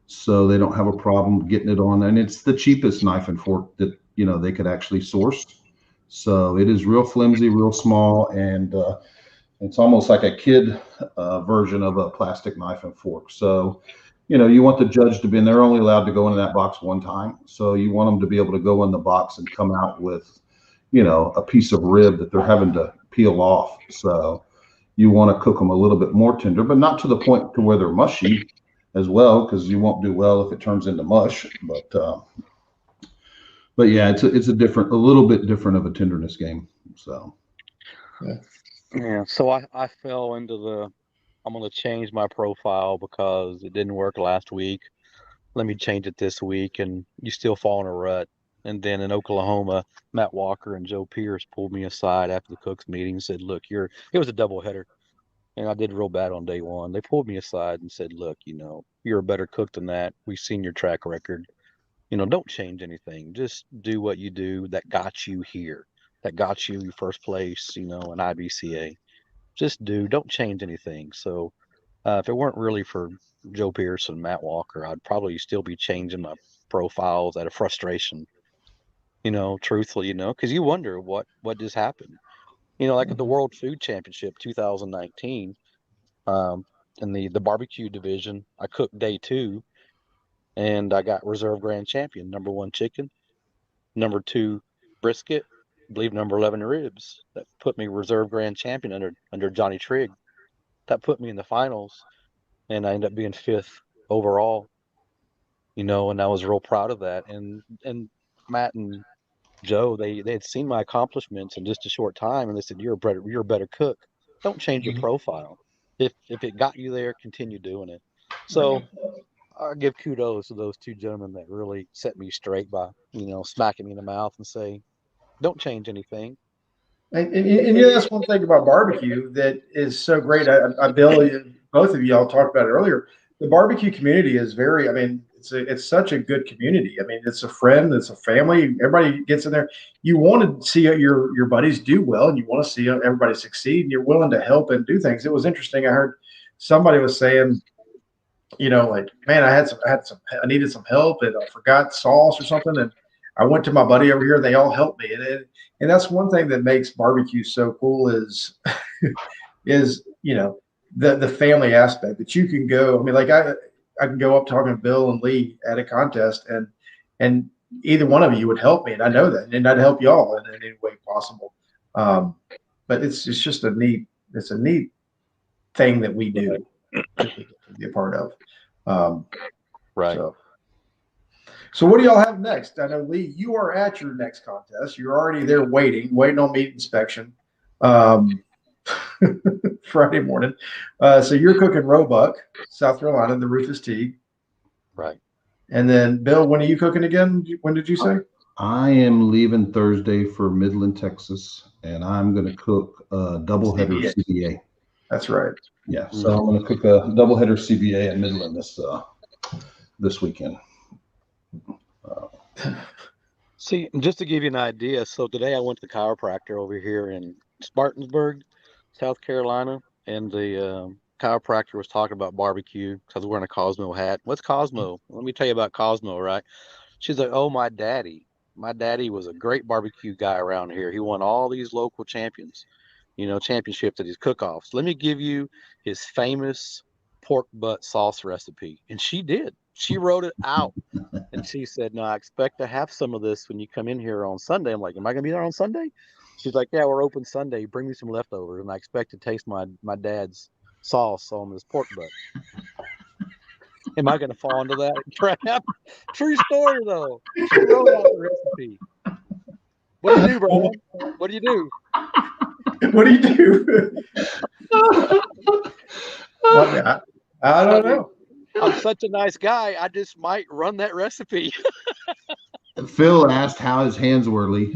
S3: so they don't have a problem getting it on. And it's the cheapest knife and fork that they could actually source. So it is real flimsy, real small, and it's almost like a kid version of a plastic knife and fork. So you want the judge to be, and they're only allowed to go into that box one time. So you want them to be able to go in the box and come out with a piece of rib that they're having to peel off. So you want to cook them a little bit more tender, but not to the point to where they're mushy as well, because you won't do well if it turns into mush. But yeah, it's a little bit different of a tenderness game. So
S2: yeah. So I fell into I'm going to change my profile because it didn't work last week. Let me change it this week, and you still fall in a rut. And then in Oklahoma, Matt Walker and Joe Pierce pulled me aside after the Cooks meeting and said, look, it was a doubleheader. And I did real bad on day one. They pulled me aside and said, look, you're a better cook than that. We've seen your track record. Don't change anything. Just do what you do that got you here, that got you first place, in IBCA. Don't change anything. So if it weren't really for Joe Pierce and Matt Walker, I'd probably still be changing my profiles out of frustration. Truthfully, because you wonder what just happened. Like at the World Food Championship 2019, in the barbecue division, I cooked day 2, and I got reserve grand champion, number 1 chicken, number 2 brisket, I believe number 11 ribs. That put me reserve grand champion under Johnny Trigg. That put me in the finals, and I ended up being 5th overall. And I was real proud of that. And Matt and Joe, they had seen my accomplishments in just a short time, and they said, you're a better cook. Don't change your profile. If it got you there, continue doing it. So I give kudos to those 2 gentlemen that really set me straight by, smacking me in the mouth and say, don't change anything.
S1: And that's one thing about barbecue that is so great. Bill, both of y'all talked about it earlier. The barbecue community is very, I mean, it's such a good community. I mean, it's a friend, it's a family. Everybody gets in there. You want to see your buddies do well, and you want to see everybody succeed, and you're willing to help and do things. It was interesting. I heard somebody was saying, like, man, I needed some help, and I forgot sauce or something, and I went to my buddy over here, and they all helped me. And that's one thing that makes barbecue so cool is the family aspect that you can go. I mean, like I can go up talking to Bill and Lee at a contest, and either one of you would help me, and I know that, and I'd help y'all in any way possible. But it's just a neat thing that we do to be a part of.
S2: Right.
S1: So what do y'all have next? I know, Lee, you are at your next contest. You're already there waiting on meat inspection Friday morning. So you're cooking Roebuck, South Carolina, the Rufus T.
S2: Right.
S1: And then, Bill, when are you cooking again? When did you say?
S3: I am leaving Thursday for Midland, Texas, and I'm going to cook a doubleheader
S1: CBA.
S3: CBA.
S1: That's right.
S3: Yeah, so I'm going to cook a doubleheader CBA at Midland this weekend.
S2: See, just to give you an idea, so today I went to the chiropractor over here in Spartansburg, South Carolina, and the chiropractor was talking about barbecue because I was wearing a Cosmo hat. What's Cosmo? Let me tell you about Cosmo, right? She's like, oh, my daddy. My daddy was a great barbecue guy around here. He won all these local championships at his cook-offs. Let me give you his famous pork butt sauce recipe. And she did. She wrote it out. And she said, no, I expect to have some of this when you come in here on Sunday. I'm like, am I going to be there on Sunday? She's like, yeah, we're open Sunday. Bring me some leftovers. And I expect to taste my dad's sauce on this pork butt. Am I going to fall into that trap? True story, though. She wrote out the recipe. What do you do, Brian? What do you do?
S1: What do you do? I don't know.
S2: I'm such a nice guy. I just might run that recipe.
S3: Phil asked how his hands were, Lee.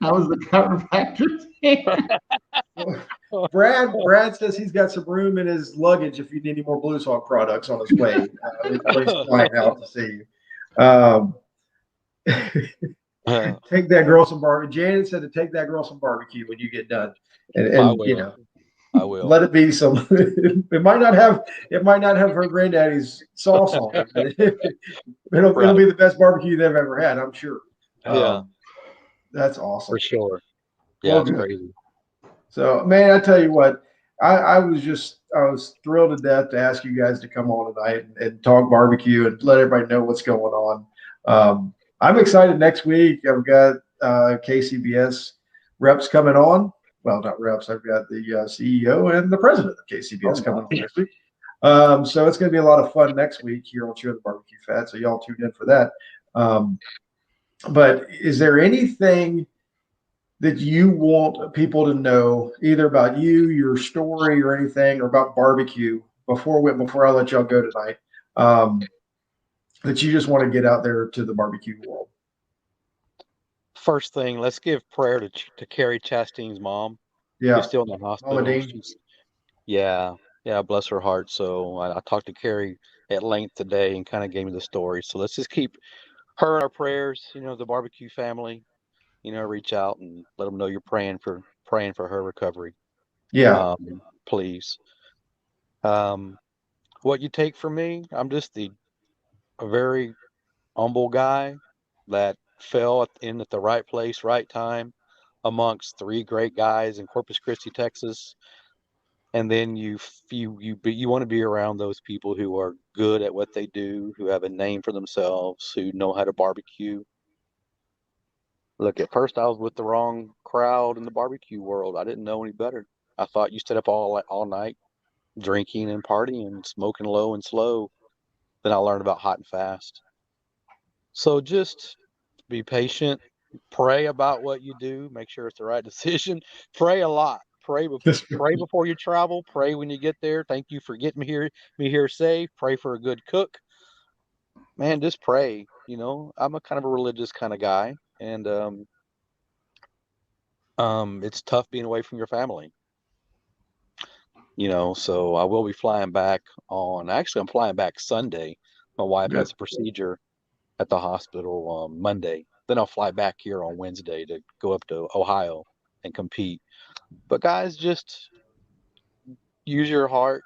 S3: How was the chiropractor's hand?
S1: Brad says he's got some room in his luggage if you need any more Blue Hawk products on his way. When he's flying out to see you. Take that girl some barbecue. Janet said to take that girl some barbecue when you get done, and
S2: I will.
S1: you know,
S2: I will.
S1: let it be some. It might not have her granddaddy's sauce on it, but it'll be the best barbecue they've ever had, I'm sure.
S2: Yeah,
S1: that's awesome
S2: for sure. Yeah, it's crazy.
S1: So, man, I tell you what, I was thrilled to death to ask you guys to come on tonight and talk barbecue and let everybody know what's going on. I'm excited next week. I've got KCBS reps coming on. Well, not reps. I've got the CEO and the president of KCBS coming on next week. So it's going to be a lot of fun next week here on Chewin the BBQ Fat. So y'all tune in for that. But is there anything that you want people to know, either about you, your story, or anything, or about barbecue before I let y'all go tonight, that you just want to get out there to the barbecue world?
S2: First thing, let's give prayer to Carrie Chastain's mom.
S1: Yeah,
S2: who's still in the hospital. Yeah, bless her heart. So I talked to Carrie at length today and kind of gave me the story. So let's just keep her in our prayers. The barbecue family. Reach out and let them know you're praying for her recovery.
S1: Yeah.
S2: Please. What you take from me, I'm just a very humble guy that fell at the right place, right time, amongst three great guys in Corpus Christi, Texas. And then you want to be around those people who are good at what they do, who have a name for themselves, who know how to barbecue. Look, at first I was with the wrong crowd in the barbecue world. I didn't know any better. I thought you stayed up all night drinking and partying, smoking low and slow. Then I learned about hot and fast. So just be patient. Pray about what you do. Make sure it's the right decision. Pray a lot. Pray before you travel. Pray when you get there. Thank you for getting me here safe. Pray for a good cook. Man, just pray. I'm a kind of a religious kind of guy, and it's tough being away from your family. So I will be flying back I'm flying back Sunday. My wife has a procedure at the hospital on Monday. Then I'll fly back here on Wednesday to go up to Ohio and compete. But guys, just use your heart.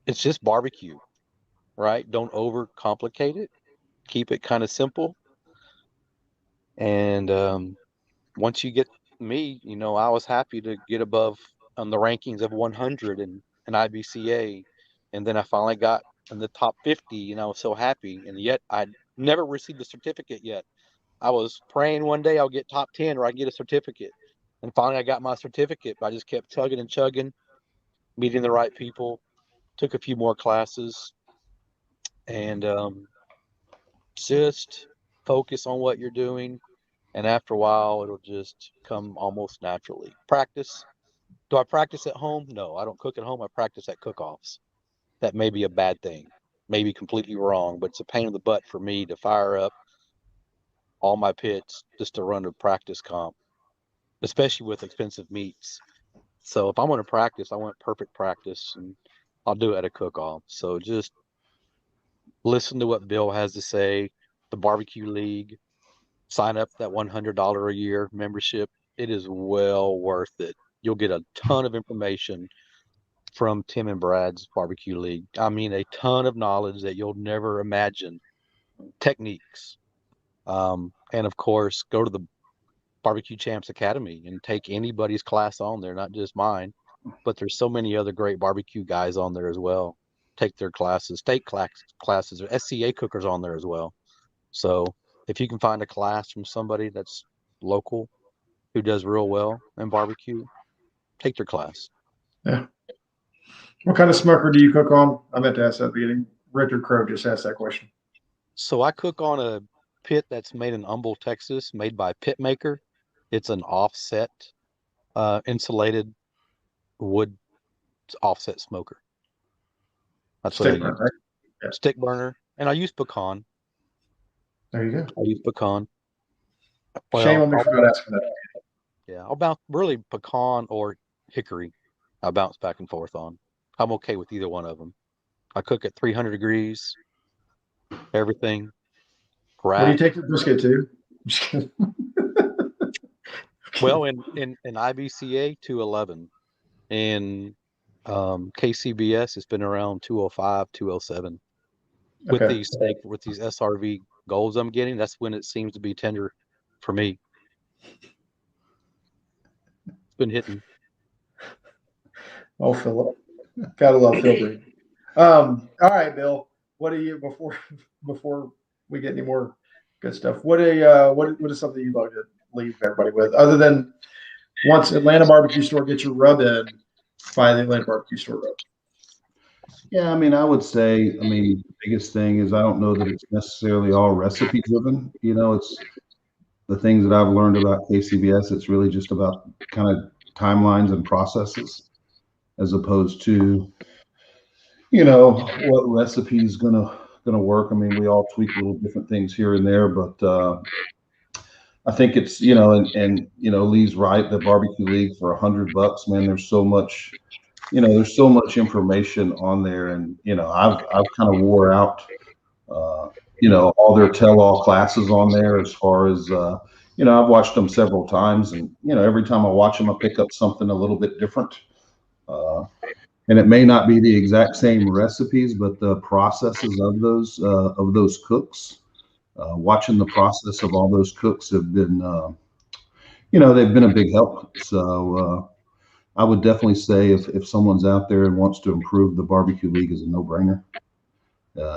S2: It's just barbecue, right? Don't overcomplicate it. Keep it kind of simple. And once you get me, I was happy to get above on the rankings of 100 in IBCA. And then I finally got in the top 50, and I was so happy. And yet I never received a certificate yet. I was praying one day I'll get top 10 or I get a certificate. And finally I got my certificate, but I just kept chugging and chugging, meeting the right people, took a few more classes, and just focus on what you're doing. And after a while, it'll just come almost naturally. Practice. Do I practice at home? No, I don't cook at home. I practice at cook-offs. That may be a bad thing. may be completely wrong, but it's a pain in the butt for me to fire up all my pits just to run a practice comp, especially with expensive meats. So if I'm going to practice, I want perfect practice, and I'll do it at a cook-off. So just listen to what Bill has to say, the barbecue league, sign up that $100 a year membership. It is well worth it. You'll get a ton of information from Tim and Brad's barbecue league. I mean, a ton of knowledge that you'll never imagine, techniques. And of course, go to the Barbecue Champs Academy and take anybody's class on there, not just mine, but there's so many other great barbecue guys on there as well. Take their classes, classes, or SCA cookers on there as well. So if you can find a class from somebody that's local who does real well in barbecue, take their class.
S1: Yeah. What kind of smoker do you cook on? I meant to ask that at the beginning. Richard Crow just asked that question.
S2: So I cook on a pit that's made in Humble, Texas, made by Pit Maker. It's an offset, insulated wood offset smoker. That's what I use.
S1: Stick burner, right? Yeah.
S2: Stick burner, and I use pecan.
S1: There you go.
S2: I use pecan.
S1: Shame on me for not asking that.
S2: Yeah, about really pecan or hickory. I bounce back and forth on. I'm okay with either one of them. I cook at 300 degrees. Everything.
S1: What do you take your brisket to? Just kidding.
S2: Well, in IBCA 211, in KCBS it's been around 205, 207. With
S1: Okay.
S2: these SRV golds I'm getting, that's when it seems to be tender for me. It's been hitting.
S1: Oh, Philip. Gotta love Phil Green. All right, Bill. What do you before we get any more good stuff? What is something you'd like to leave everybody with, other than once Atlanta Barbecue Store gets your rub in, by the Atlanta Barbecue Store rub?
S3: Yeah, I mean, I would say, the biggest thing is I don't know that it's necessarily all recipe driven. It's the things that I've learned about KCBS. It's really just about kind of timelines and processes, as opposed to, what recipe is gonna work. I mean, we all tweak little different things here and there, but I think it's, and Lee's right. The barbecue league for $100, man, there's so much information on there, and I've kind of wore out all their tell-all classes on there, as far as I've watched them several times, and every time I watch them I pick up something a little bit different, and it may not be the exact same recipes, but the processes of those cooks, watching the process of all those cooks have been they've been a big help. So I would definitely say if someone's out there and wants to improve, the barbecue league is a no-brainer,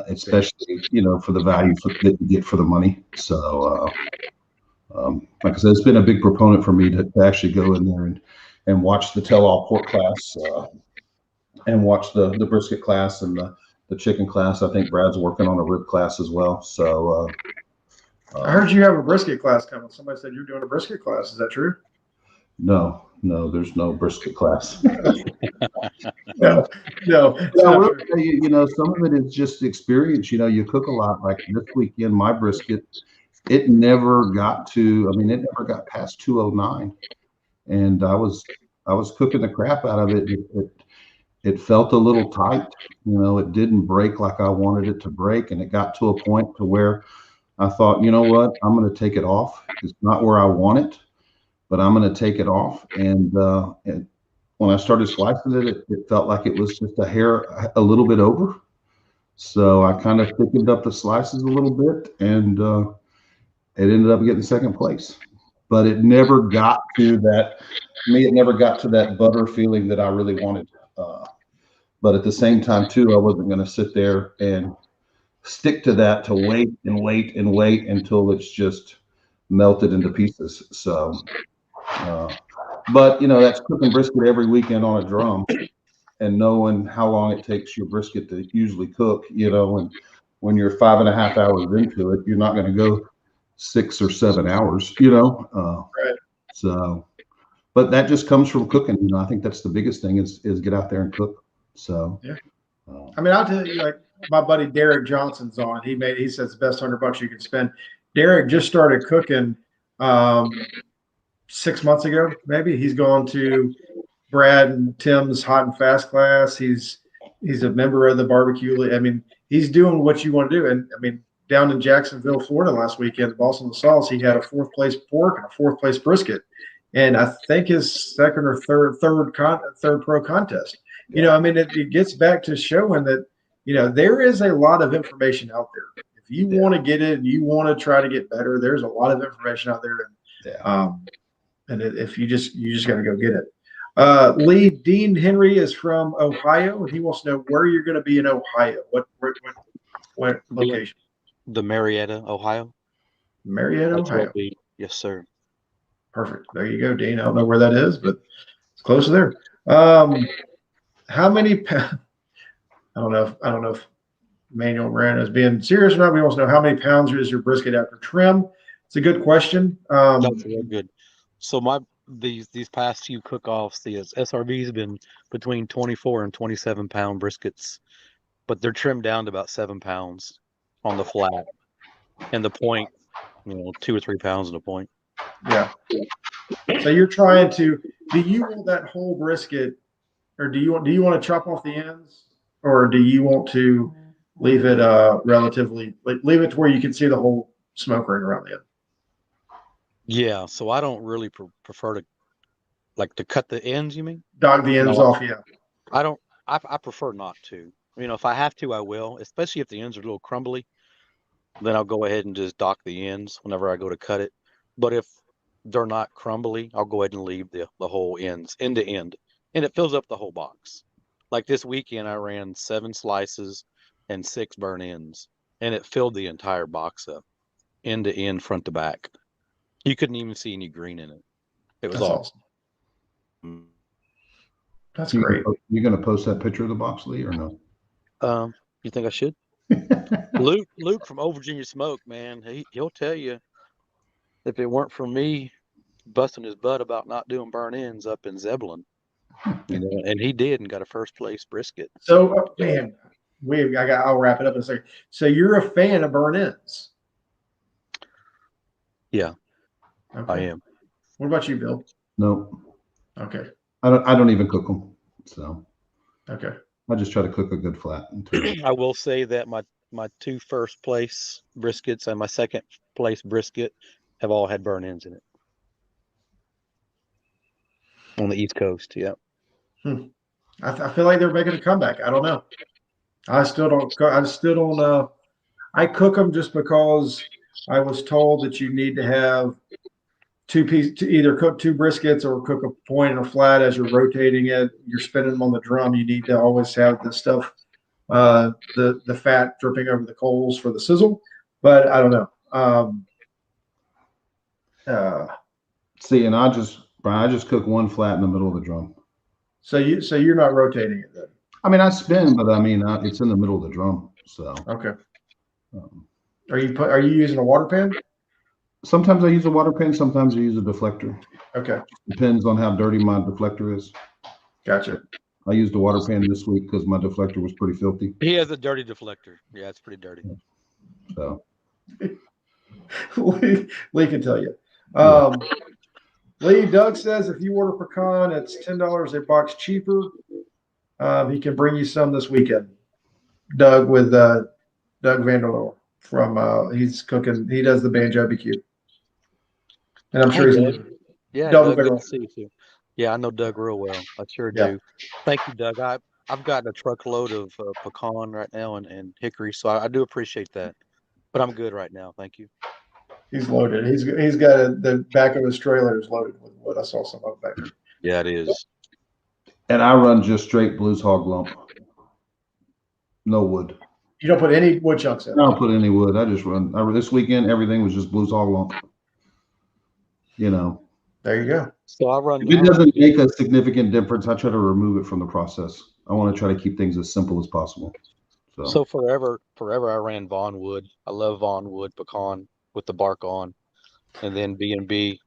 S3: especially for the value that you get for the money. So like I said, it's been a big proponent for me to actually go in there and watch the tell-all pork class, and watch the brisket class and the chicken class. I think Brad's working on a rib class as well. So
S1: I heard you have a brisket class coming. Somebody said you're doing a brisket class. Is that true?
S3: No, there's no brisket class.
S1: No.
S3: Some of it is just experience. You cook a lot. Like this weekend, my brisket, it never got past 209, and I was cooking the crap out of it. It felt a little tight. It didn't break like I wanted it to break, and it got to a point to where I thought, you know what, I'm going to take it off. It's not where I want it, but I'm going to take it off. And when I started slicing it, it felt like it was just a little bit over. So I kind of thickened up the slices a little bit, and it ended up getting second place. But it never got to that. To me, it never got to that butter feeling that I really wanted. But at the same time, too, I wasn't going to sit there and stick to that to wait until it's just melted into pieces. So, but that's cooking brisket every weekend on a drum, and knowing how long it takes your brisket to usually cook. And when you're 5.5 hours into it, you're not going to go 6 or 7 hours.
S1: Right.
S3: So, but that just comes from cooking. I think that's the biggest thing is get out there and cook. So,
S1: yeah. I'll tell you, like my buddy Derek Johnson's on. He says the best $100 you can spend. Derek just started cooking 6 months ago, maybe. He's gone to Brad and Tim's hot and fast class. He's a member of the barbecue league. I mean, he's doing what you want to do. And I mean, down in Jacksonville, Florida last weekend, Boston the Sauce, he had a 4th place pork and a 4th place brisket. And I think his second or third pro contest. You know, I mean, it gets back to showing that, you know, there is a lot of information out there. If you want to get it and you want to try to get better, there's a lot of information out there. And if you just got to go get it. Lee Dean Henry is from Ohio, and he wants to know where you're going to be in Ohio. What location?
S2: The Marietta, Ohio.
S1: Marietta,
S2: That's
S1: Ohio.
S2: Yes, sir.
S1: Perfect. There you go, Dean. I don't know where that is, but it's close to there. How many pounds? I don't know if Manuel Moran is being serious or not. We want to know how many pounds is your brisket after trim. It's a good question.
S2: That's real good. So these past few cook-offs, the SRVs have been between 24 and 27 pound briskets, but they're trimmed down to about 7 pounds on the flat, and the point, 2 or 3 pounds in the point.
S1: Yeah. So you're trying to. Do you want that whole brisket, or do you want to chop off the ends, or do you want to leave it relatively leave it to where you can see the whole smoke ring around the end?
S2: Yeah. So I don't really prefer to cut the ends. You mean?
S1: Dog the ends off. Yeah.
S2: I don't. I prefer not to. If I have to, I will. Especially if the ends are a little crumbly, then I'll go ahead and just dock the ends whenever I go to cut it. But if they're not crumbly, I'll go ahead and leave the whole ends end to end, and it fills up the whole box. Like this weekend, I ran 7 slices and 6 burn ends, and it filled the entire box up, end to end, front to back. You couldn't even see any green in it. It was awesome.
S1: That's great.
S3: You're going to post that picture of the box, Lee, or no?
S2: You think I should? Luke from Old Virginia Smoke, man, he'll tell you, if it weren't for me busting his butt about not doing burn ends up in Zebulon, and he did and got a 1st place brisket.
S1: So, man, I'll wrap it up in a second. So you're a fan of burn ends?
S2: Yeah,
S1: okay.
S2: I am.
S1: What about you, Bill?
S3: No.
S1: Okay.
S3: I don't even cook them. So.
S1: Okay.
S3: I just try to cook a good flat.
S2: I will say that my 2 first place briskets and my 2nd place brisket have all had burn ends in it on the East Coast. Yeah.
S1: I feel like they're making a comeback. I don't know. I still don't. I cook them just because I was told that you need to have 2 pieces to either cook 2 briskets or cook a point and a flat as you're rotating it. You're spinning them on the drum. You need to always have the stuff, the fat dripping over the coals for the sizzle. But I don't know.
S3: See, and I just cook 1 flat in the middle of the drum.
S1: So you're not rotating it then?
S3: I mean, I spin, but it's in the middle of the drum. So
S1: okay. Are you using a water pan?
S3: Sometimes I use a water pan. Sometimes I use a deflector.
S1: Okay.
S3: Depends on how dirty my deflector is.
S1: Gotcha.
S3: I used a water pan this week because my deflector was pretty filthy.
S2: He has a dirty deflector. Yeah, it's pretty dirty.
S3: So
S1: Lee can tell you. Lee, Doug says if you order pecan, it's $10 a box cheaper. He can bring you some this weekend. Doug with Doug Vanderloor from he's cooking. He does the Banjo BBQ, and I'm sure he's
S2: Doug, good to see you too. Yeah, I know Doug real well. I sure do. Thank you, Doug. I've got a truckload of pecan right now and hickory, so I do appreciate that. But I'm good right now. Thank you.
S1: He's loaded. He's got the back of his trailer is loaded with wood. I saw some of back there.
S2: Yeah, it is.
S3: And I run just straight Blues Hog lump. No wood.
S1: You don't put any wood chunks in?
S3: I don't put any wood. I just run. This weekend, everything was just Blues Hog lump.
S1: There you go.
S2: So I run.
S3: If it doesn't make a significant difference, I try to remove it from the process. I want to try to keep things as simple as possible.
S2: So forever I ran Vaughn wood. I love Vaughn wood pecan with the bark on, and then B&B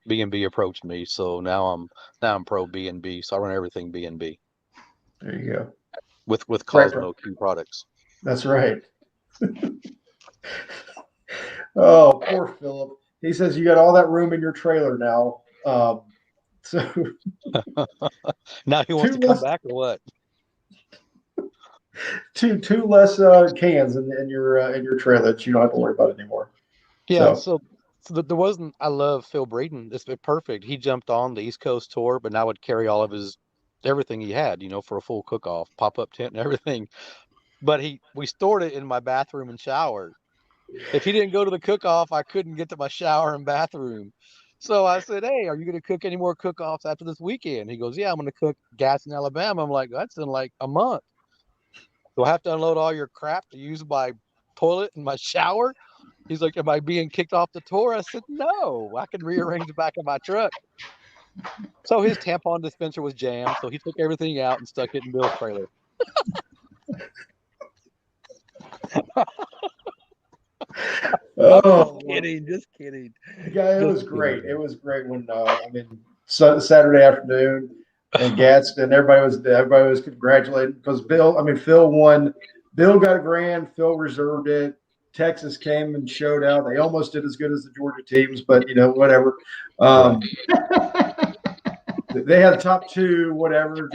S2: approached me, so now I'm pro B&B, so I run everything B&B.
S1: There you go.
S2: With Cosmo Q products.
S1: That's right. Oh, poor Philip. He says you got all that room in your trailer now. So
S2: Now he wants to come back or what?
S1: two less cans in your trailer that you don't have to worry about anymore.
S2: Yeah, so there wasn't. I love Phil Breeden. It's been perfect. He jumped on the East Coast tour, but now would carry all of his everything he had, for a full cook-off, pop-up tent and everything. But we stored it in my bathroom and shower. If he didn't go to the cook-off, I couldn't get to my shower and bathroom. So I said, "Hey, are you going to cook any more cook-offs after this weekend?" He goes, "Yeah, I'm going to cook gas in Alabama." I'm like, "That's in like a month. Do I have to unload all your crap to use my toilet and my shower?" He's like, "Am I being kicked off the tour?" I said, "No, I can rearrange the back of my truck." So his tampon dispenser was jammed, so he took everything out and stuck it in Bill's trailer.
S1: Oh,
S2: just kidding.
S1: Yeah, it was great. It was great when Saturday afternoon and Gadsden, everybody was congratulating because Phil won. Bill got a grand. Phil reserved it. Texas came and showed out. They almost did as good as the Georgia teams, but whatever. They had the top two, whatever.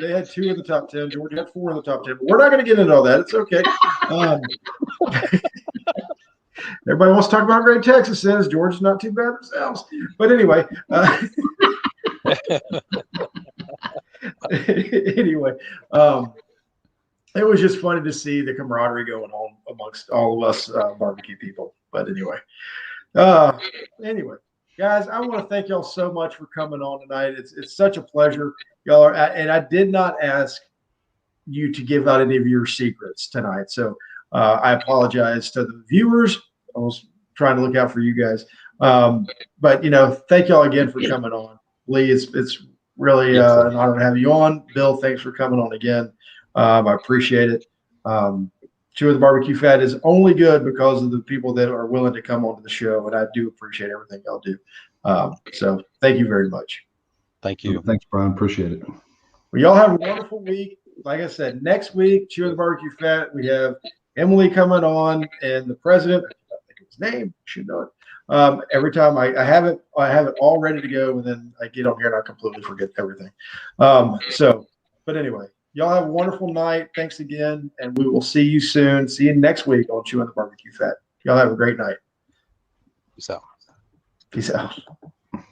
S1: They had two in the top 10. Georgia had four in the top 10. But we're not going to get into all that. It's okay. Everybody wants to talk about how great Texas is. Georgia's not too bad themselves. But anyway. Anyway, it was just funny to see the camaraderie going on amongst all of us barbecue people. But anyway, guys, I want to thank y'all so much for coming on tonight. It's such a pleasure. Y'all are, and I did not ask you to give out any of your secrets tonight, so I apologize to the viewers. I was trying to look out for you guys, but thank y'all again for coming on. Lee, it's really an honor to have you on. Bill, thanks for coming on again. I appreciate it. Chewin the BBQ Fat is only good because of the people that are willing to come onto the show, and I do appreciate everything y'all do. So thank you very much.
S2: Thank you.
S3: Thanks, Brian. Appreciate it.
S1: Well, y'all have a wonderful week. Like I said, next week, Chewin the BBQ Fat, we have Emily coming on, and the president. I think his name. Should know it. Every time I have it all ready to go, and then I get on here and I completely forget everything. But anyway. Y'all have a wonderful night. Thanks again, and we will see you soon. See you next week on Chewin the BBQ Fat. Y'all have a great night.
S2: Peace out.
S1: Peace out.